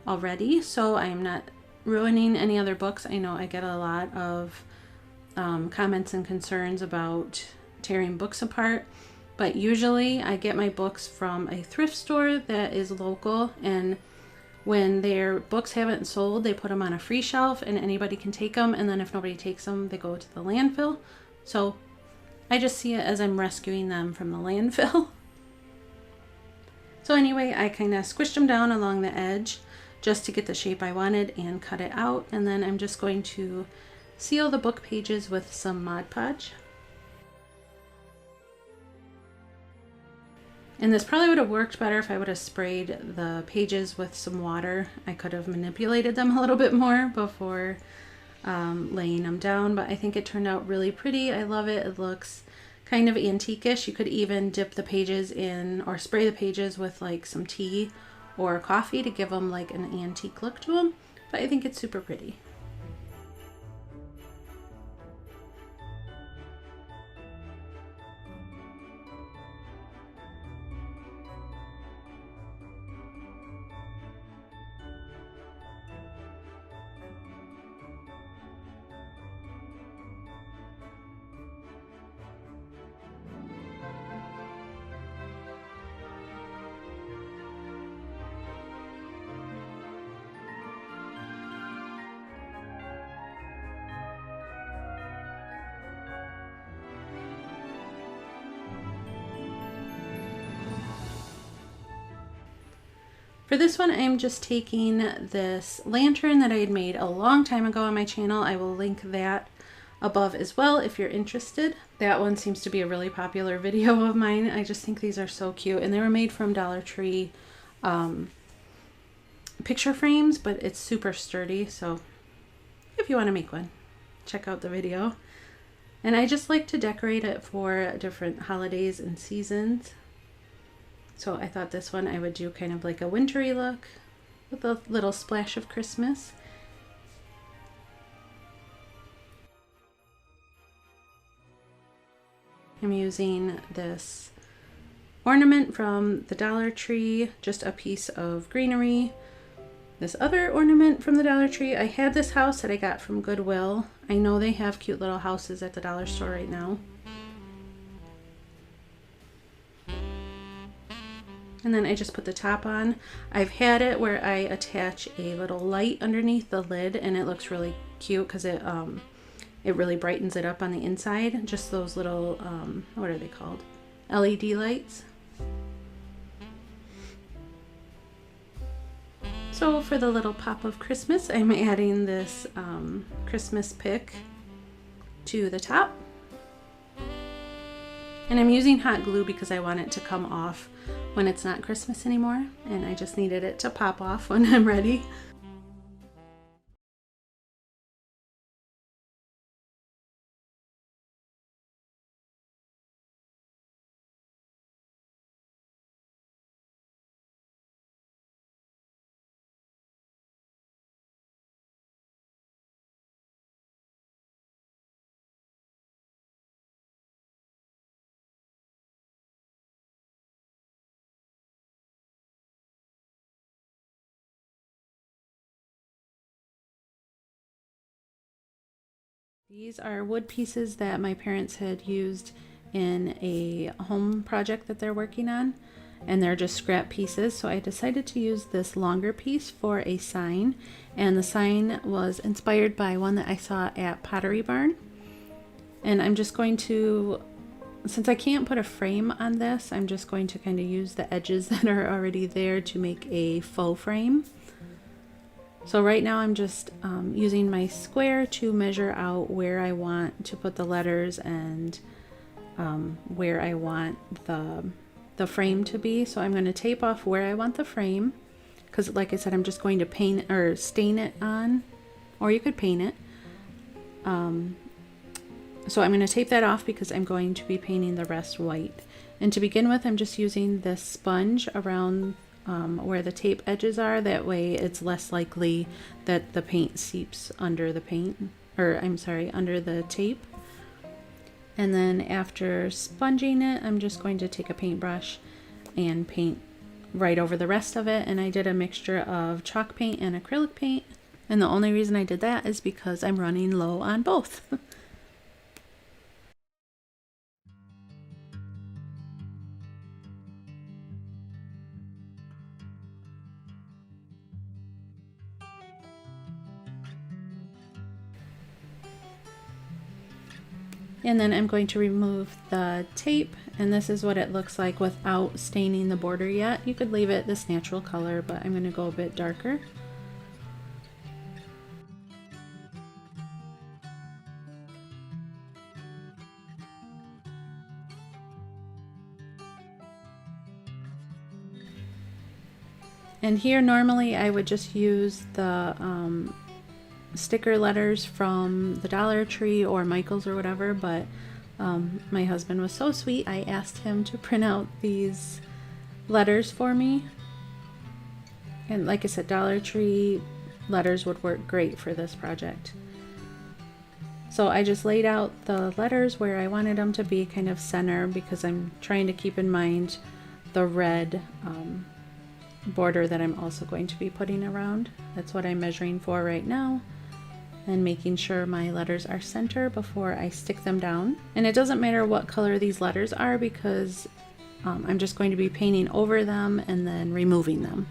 already, so I'm not ruining any other books. I know I get a lot of comments and concerns about tearing books apart, but usually I get my books from a thrift store that is local, and when their books haven't sold, they put them on a free shelf and anybody can take them, and then if nobody takes them, they go to the landfill. So I just see it as I'm rescuing them from the landfill. So anyway, I kind of squished them down along the edge just to get the shape I wanted and cut it out. And then I'm just going to seal the book pages with some Mod Podge. And this probably would have worked better if I would have sprayed the pages with some water. I could have manipulated them a little bit more before laying them down, but I think it turned out really pretty. I love it. It looks kind of antique-ish. You could even dip the pages in or spray the pages with like some tea or coffee to give them like an antique look to them, but I think it's super pretty. For this one, I'm just taking this lantern that I had made a long time ago on my channel. I will link that above as well if you're interested. That one seems to be a really popular video of mine. I just think these are so cute, and they were made from Dollar Tree picture frames, but it's super sturdy, so if you want to make one, check out the video. And I just like to decorate it for different holidays and seasons. So I thought this one I would do kind of like a wintry look with a little splash of Christmas. I'm using this ornament from the Dollar Tree, just a piece of greenery. This other ornament from the Dollar Tree, I had this house that I got from Goodwill. I know they have cute little houses at the dollar store right now. And then I just put the top on. I've had it where I attach a little light underneath the lid, and it looks really cute because it really brightens it up on the inside. Just those little, what are they called? LED lights. So for the little pop of Christmas, I'm adding this Christmas pick to the top. And I'm using hot glue because I want it to come off when it's not Christmas anymore, and I just needed it to pop off when I'm ready. These are wood pieces that my parents had used in a home project that they're working on, and they're just scrap pieces, so I decided to use this longer piece for a sign, and the sign was inspired by one that I saw at Pottery Barn. And I'm just going to, since I can't put a frame on this, I'm just going to kind of use the edges that are already there to make a faux frame. So right now I'm just using my square to measure out where I want to put the letters and where I want the frame to be. So I'm going to tape off where I want the frame, because like I said, I'm just going to paint or stain it on, or you could paint it. So I'm going to tape that off because I'm going to be painting the rest white. And to begin with, I'm just using this sponge around where the tape edges are. That way it's less likely that the paint seeps under the paint, or I'm sorry, under the tape. And then after sponging it, I'm just going to take a paintbrush and paint right over the rest of it. And I did a mixture of chalk paint and acrylic paint. And the only reason I did that is because I'm running low on both. And then I'm going to remove the tape, and this is what it looks like without staining the border yet. You could leave it this natural color, but I'm going to go a bit darker. And here normally I would just use the sticker letters from the Dollar Tree or Michael's or whatever, but my husband was so sweet, I asked him to print out these letters for me. And like I said, Dollar Tree letters would work great for this project. So I just laid out the letters where I wanted them to be, kind of center, because I'm trying to keep in mind the red border that I'm also going to be putting around. That's what I'm measuring for right now, and making sure my letters are center before I stick them down. And it doesn't matter what color these letters are, because I'm just going to be painting over them and then removing them.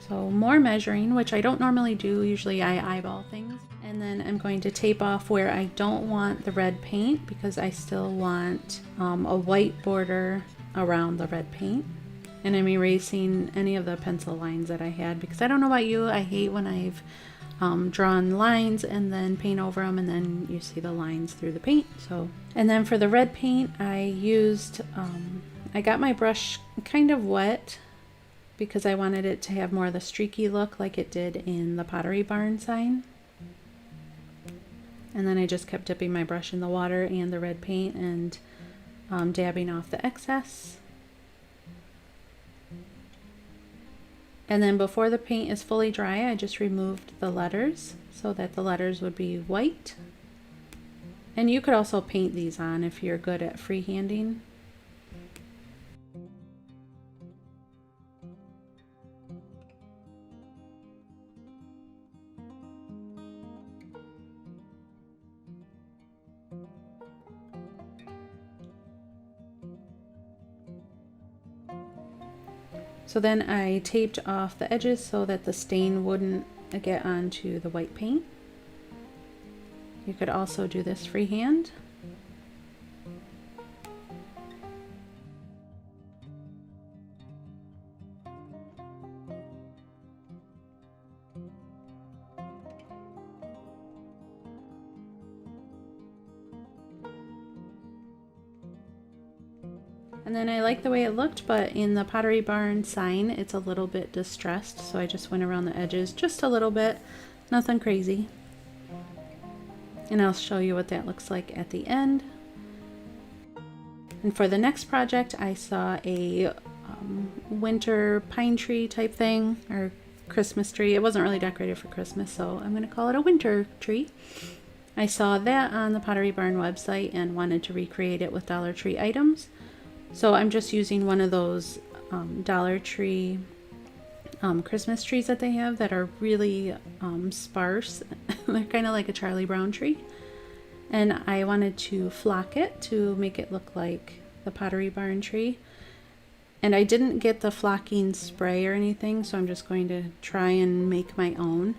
So more measuring, which I don't normally do. Usually I eyeball things. And then I'm going to tape off where I don't want the red paint, because I still want a white border around the red paint. And I'm erasing any of the pencil lines that I had, because I don't know about you, I hate when I've drawn lines and then paint over them and then you see the lines through the paint. So, and then for the red paint, I used, I got my brush kind of wet because I wanted it to have more of the streaky look like it did in the Pottery Barn sign. And then I just kept dipping my brush in the water and the red paint and dabbing off the excess. And then before the paint is fully dry, I just removed the letters so that the letters would be white. And you could also paint these on if you're good at freehanding. So then I taped off the edges so that the stain wouldn't get onto the white paint. You could also do this freehand. And then I like the way it looked, but in the Pottery Barn sign, it's a little bit distressed. So I just went around the edges just a little bit, nothing crazy. And I'll show you what that looks like at the end. And for the next project, I saw a winter pine tree type thing, or Christmas tree. It wasn't really decorated for Christmas, so I'm going to call it a winter tree. I saw that on the Pottery Barn website and wanted to recreate it with Dollar Tree items. So I'm just using one of those Dollar Tree Christmas trees that they have that are really sparse. They're kind of like a Charlie Brown tree. And I wanted to flock it to make it look like the Pottery Barn tree. And I didn't get the flocking spray or anything, so I'm just going to try and make my own.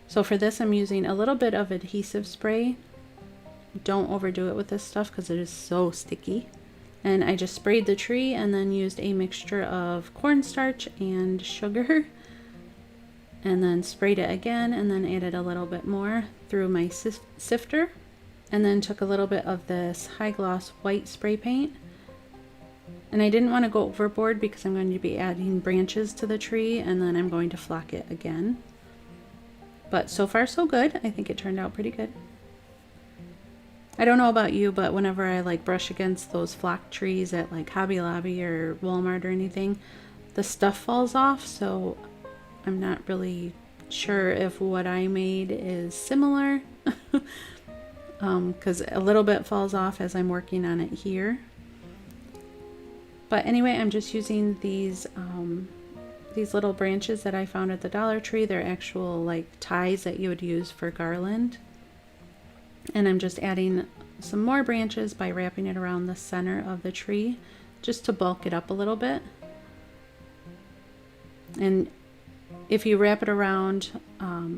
So for this, I'm using a little bit of adhesive spray. Don't overdo it with this stuff because it is so sticky. And I just sprayed the tree and then used a mixture of cornstarch and sugar. And then sprayed it again and then added a little bit more through my sifter. And then took a little bit of this high gloss white spray paint. And I didn't want to go overboard because I'm going to be adding branches to the tree and then I'm going to flock it again. But so far so good. I think it turned out pretty good. I don't know about you, but whenever I like brush against those flock trees at like Hobby Lobby or Walmart or anything, the stuff falls off, so I'm not really sure if what I made is similar. Because a little bit falls off as I'm working on it here. But anyway, I'm just using these little branches that I found at the Dollar Tree. They're actual like ties that you would use for garland. And I'm just adding some more branches by wrapping it around the center of the tree just to bulk it up a little bit. And if you wrap it around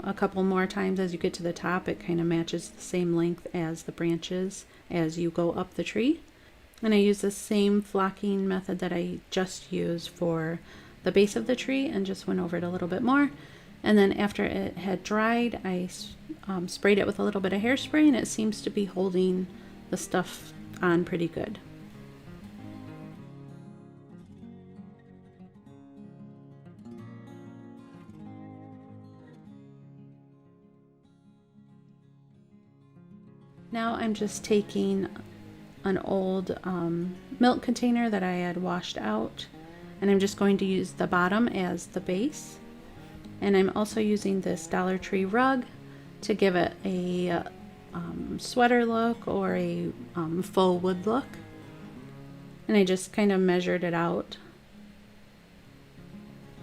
a couple more times as you get to the top, it kind of matches the same length as the branches as you go up the tree. And I use the same flocking method that I just used for the base of the tree and just went over it a little bit more. And then after it had dried, I sprayed it with a little bit of hairspray and it seems to be holding the stuff on pretty good. Now I'm just taking an old milk container that I had washed out and I'm just going to use the bottom as the base. And I'm also using this Dollar Tree rug to give it a sweater look or a faux wood look. And I just kind of measured it out.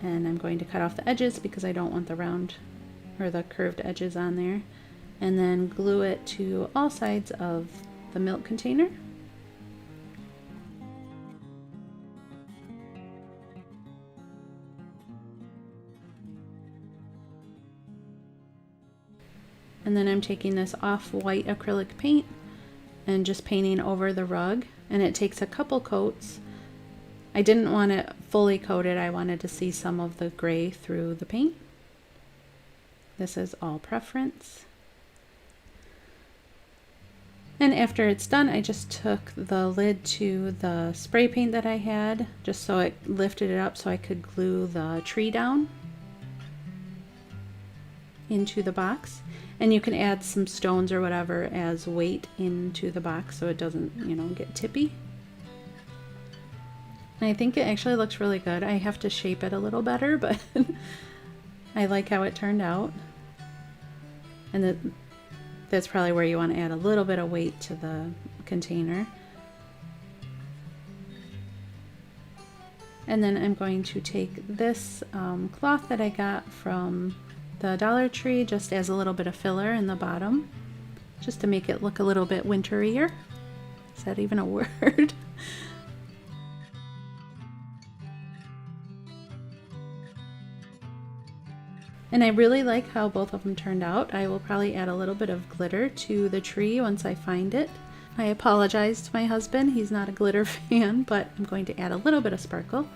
And I'm going to cut off the edges because I don't want the round or the curved edges on there. And then glue it to all sides of the milk container. And then I'm taking this off-white acrylic paint and just painting over the rug. And it takes a couple coats. I didn't want it fully coated. I wanted to see some of the gray through the paint. This is all preference. And after it's done, I just took the lid to the spray paint that I had, just so it lifted it up so I could glue the tree down into the box. And you can add some stones or whatever as weight into the box so it doesn't, you know, get tippy. And I think it actually looks really good. I have to shape it a little better, but I like how it turned out. And that's probably where you want to add a little bit of weight to the container. And then I'm going to take this cloth that I got from the Dollar Tree just as a little bit of filler in the bottom, just to make it look a little bit winterier. Is that even a word? And I really like how both of them turned out. I will probably add a little bit of glitter to the tree once I find it. I apologize to my husband, he's not a glitter fan, but I'm going to add a little bit of sparkle.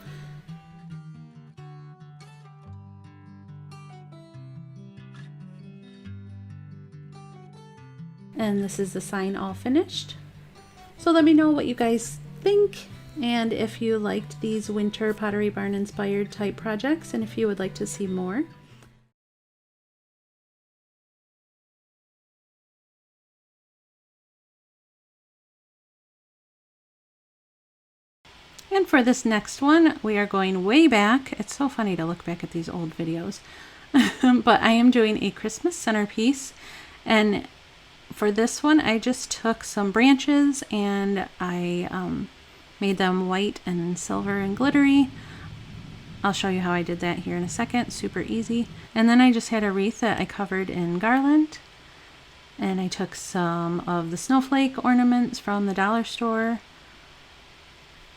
And this is the sign all finished. So let me know what you guys think and if you liked these winter Pottery Barn inspired type projects and if you would like to see more. And for this next one, we are going way back. It's so funny to look back at these old videos. But I am doing a Christmas centerpiece. And for this one, I just took some branches and I made them white and silver and glittery. I'll show you how I did that here in a second. Super easy. And then I just had a wreath that I covered in garland. And I took some of the snowflake ornaments from the dollar store.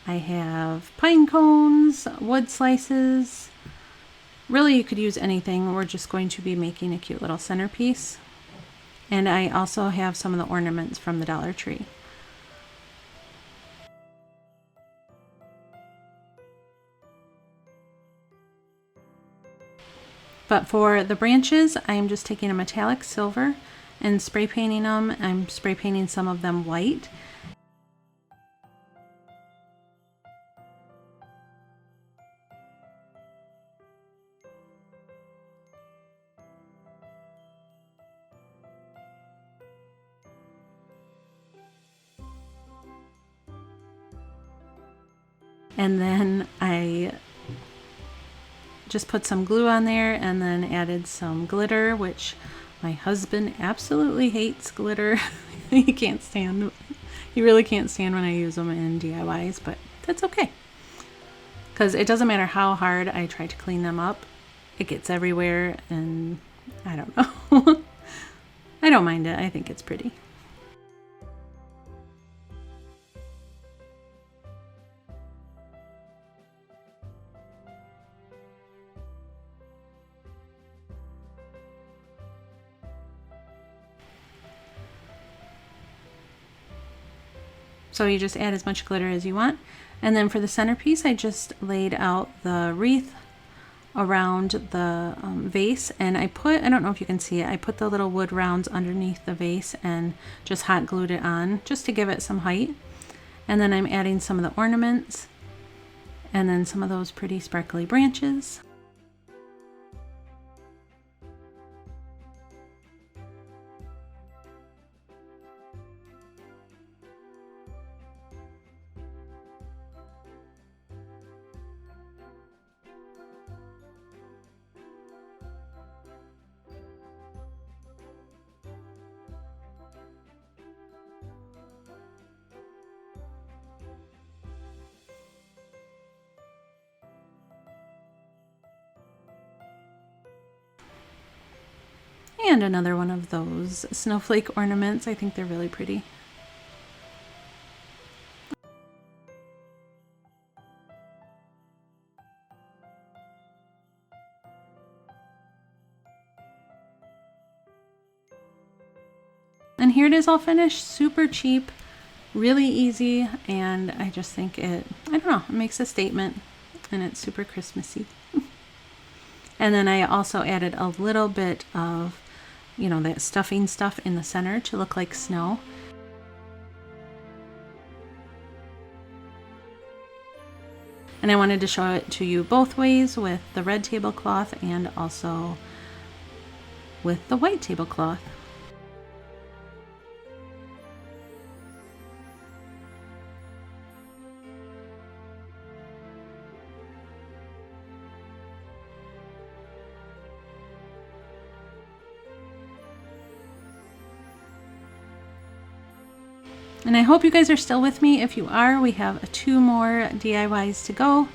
I have pine cones, wood slices. Really, you could use anything. We're just going to be making a cute little centerpiece. And I also have some of the ornaments from the Dollar Tree. But for the branches, I am just taking a metallic silver and spray painting them. I'm spray painting some of them white. And then I just put some glue on there and then added some glitter, which my husband absolutely hates glitter. He really can't stand when I use them in DIYs, but that's okay. Because it doesn't matter how hard I try to clean them up, it gets everywhere, and I don't know. I don't mind it. I think it's pretty. So you just add as much glitter as you want. And then for the centerpiece, I just laid out the wreath around the vase, and I don't know if you can see it, I put the little wood rounds underneath the vase and just hot glued it on just to give it some height. And then I'm adding some of the ornaments and then some of those pretty sparkly branches. And another one of those snowflake ornaments. I think they're really pretty. And here it is all finished, super cheap, really easy, and I just think it makes a statement, and it's super Christmassy. And then I also added a little bit of that stuffing stuff in the center to look like snow. And I wanted to show it to you both ways, with the red tablecloth and also with the white tablecloth. And I hope you guys are still with me. If you are, we have 2 more DIYs to go.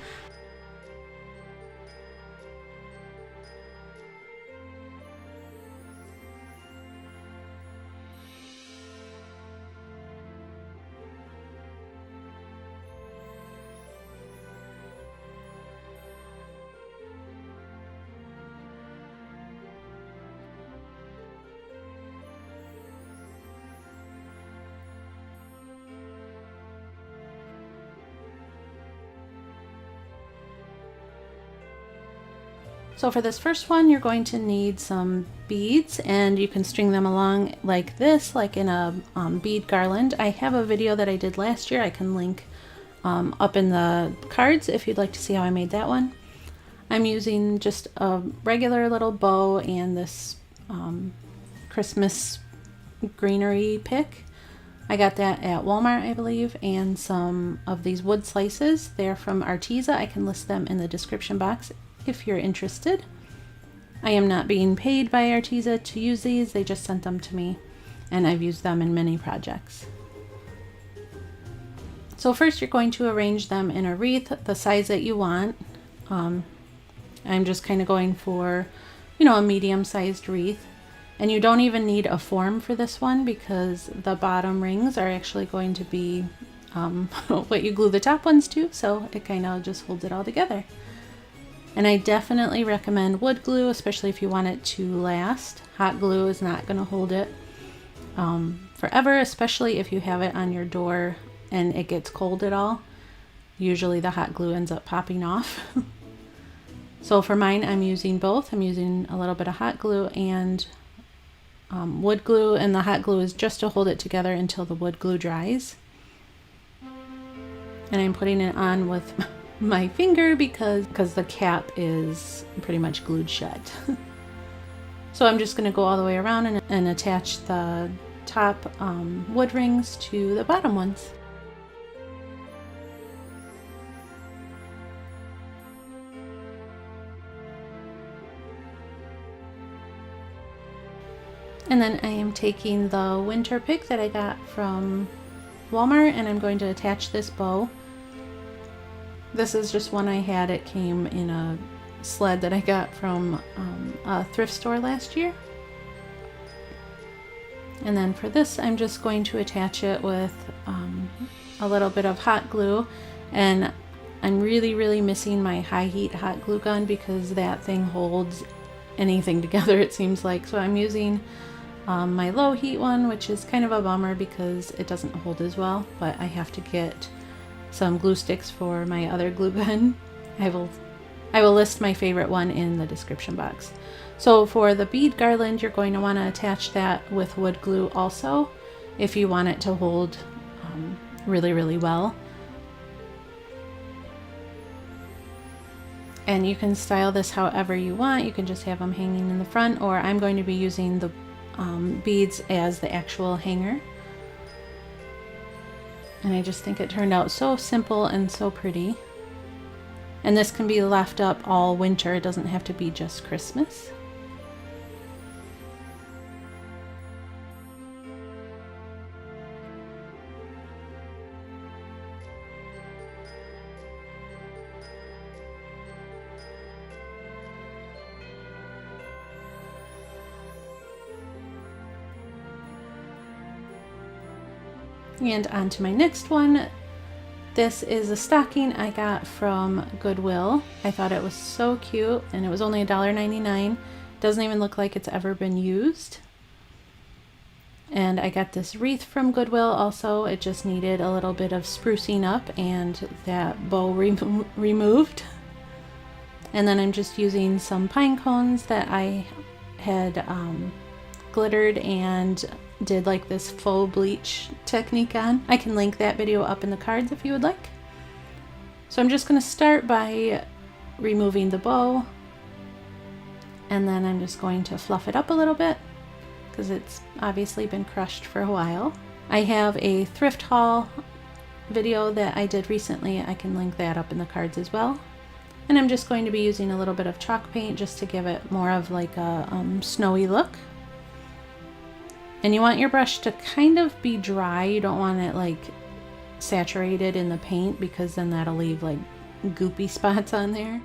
So for this first one, you're going to need some beads, and you can string them along like this, like in a bead garland. I have a video that I did last year. I can link up in the cards if you'd like to see how I made that one. I'm using just a regular little bow and this Christmas greenery pick. I got that at Walmart, I believe, and some of these wood slices. They're from Arteza. I can list them in the description box if you're interested. I am not being paid by Arteza to use these. They just sent them to me, and I've used them in many projects. So first you're going to arrange them in a wreath the size that you want. I'm just kind of going for, a medium-sized wreath. And you don't even need a form for this one because the bottom rings are actually going to be what you glue the top ones to, so it kind of just holds it all together. And I definitely recommend wood glue, especially if you want it to last. Hot glue is not going to hold it forever, especially if you have it on your door and it gets cold at all. Usually the hot glue ends up popping off. So for mine, I'm using both. I'm using a little bit of hot glue and wood glue, and the hot glue is just to hold it together until the wood glue dries. And I'm putting it on with my finger because the cap is pretty much glued shut. So I'm just going to go all the way around and attach the top wood rings to the bottom ones. And then I am taking the winter pick that I got from Walmart, and I'm going to attach this bow. This is just one I had. It came in a sled that I got from a thrift store last year. And then for this, I'm just going to attach it with a little bit of hot glue. And I'm really missing my high heat hot glue gun because that thing holds anything together, it seems like. So I'm using my low heat one, which is kind of a bummer because it doesn't hold as well, but I have to get some glue sticks for my other glue gun. I will list my favorite one in the description box. So for the bead garland, you're going to want to attach that with wood glue also if you want it to hold really well. And you can style this however you want. You can just have them hanging in the front, or I'm going to be using the beads as the actual hanger. And I just think it turned out so simple and so pretty. And this can be left up all winter. It doesn't have to be just Christmas. And on to my next one. This is a stocking I got from Goodwill. I thought it was so cute, and it was only $1.99. Doesn't even look like it's ever been used. And I got this wreath from Goodwill also. It just needed a little bit of sprucing up and that bow removed. And then I'm just using some pine cones that I had glittered and did like this faux bleach technique on. I can link that video up in the cards if you would like. So I'm just going to start by removing the bow, and then I'm just going to fluff it up a little bit because it's obviously been crushed for a while. I have a thrift haul video that I did recently. I can link that up in the cards as well. And I'm just going to be using a little bit of chalk paint just to give it more of like a snowy look. And you want your brush to kind of be dry. You don't want it like saturated in the paint because then that'll leave like goopy spots on there.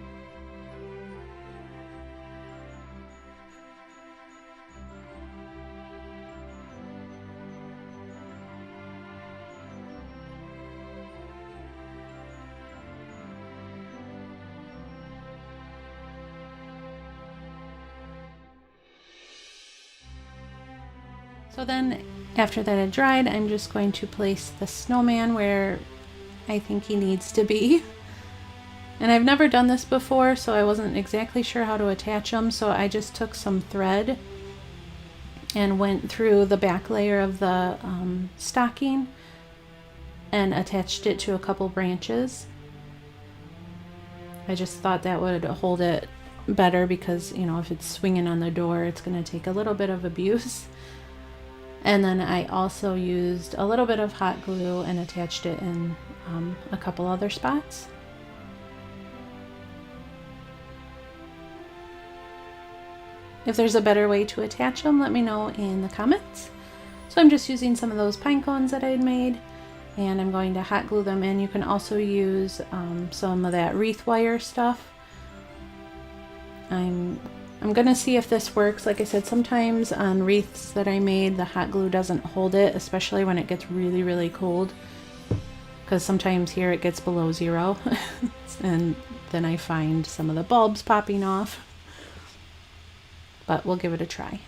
So then after that had dried, I'm just going to place the snowman where I think he needs to be. And I've never done this before, so I wasn't exactly sure how to attach them. So I just took some thread and went through the back layer of the stocking and attached it to a couple branches. I just thought that would hold it better because, you know, if it's swinging on the door, it's going to take a little bit of abuse. And then I also used a little bit of hot glue and attached it in a couple other spots. If there's a better way to attach them, let me know in the comments. So I'm just using some of those pine cones that I had made, and I'm going to hot glue them in. You can also use some of that wreath wire stuff. I'm I'm gonna see if this works. Like I said, sometimes on wreaths that I made, the hot glue doesn't hold it, especially when it gets really, really cold. Because sometimes here it gets below 0 and then I find some of the bulbs popping off. But we'll give it a try.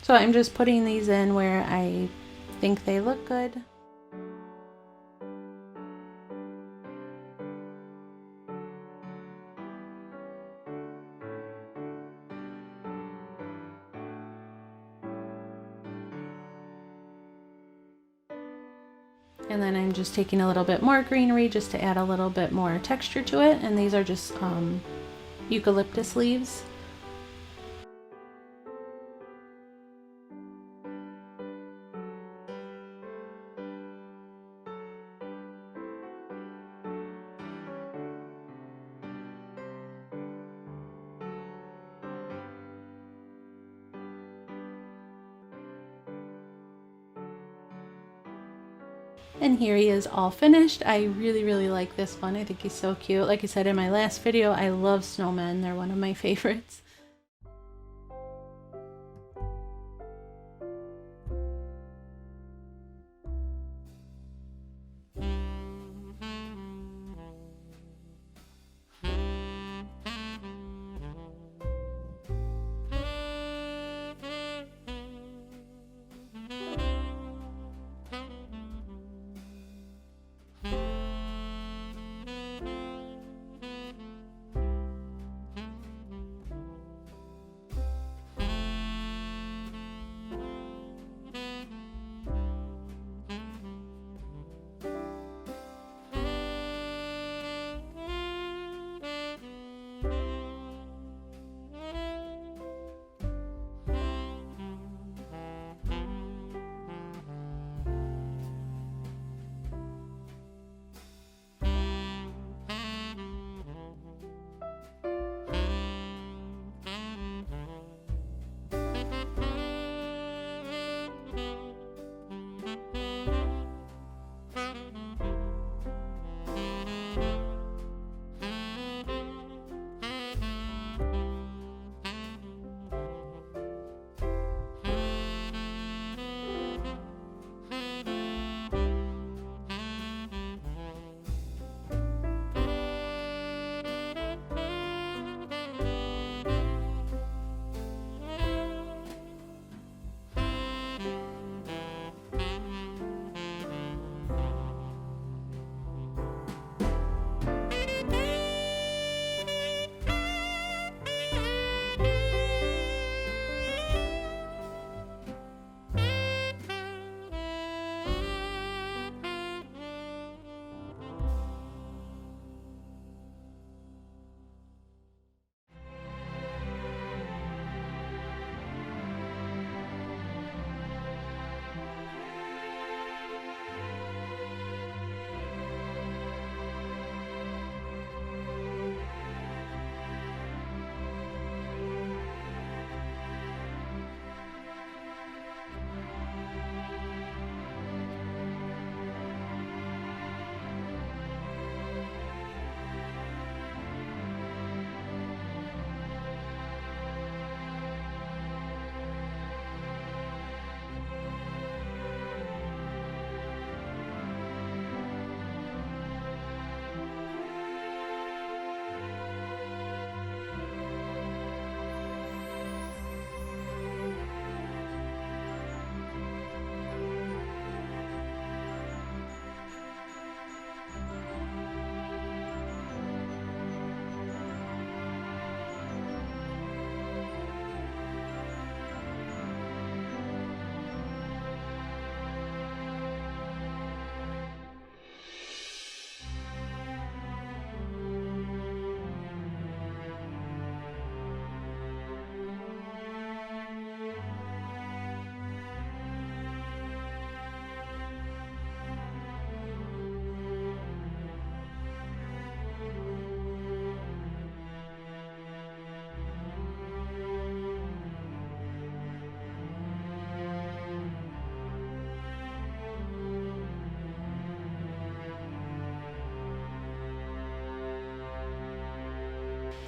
So I'm just putting these in where I think they look good. And then I'm just taking a little bit more greenery just to add a little bit more texture to it. And these are just eucalyptus leaves. And here he is all finished. I really, really like this one. I think he's so cute. Like I said in my last video, I love snowmen. They're one of my favorites.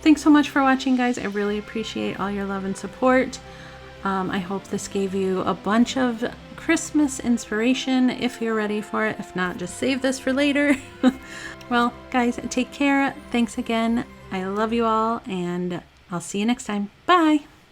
thanks so much for watching, guys. I really appreciate all your love and support. I hope this gave you a bunch of Christmas inspiration if you're ready for it. If not, just save this for later. Well, guys, take care. Thanks again. I love you all, and I'll see you next time. Bye.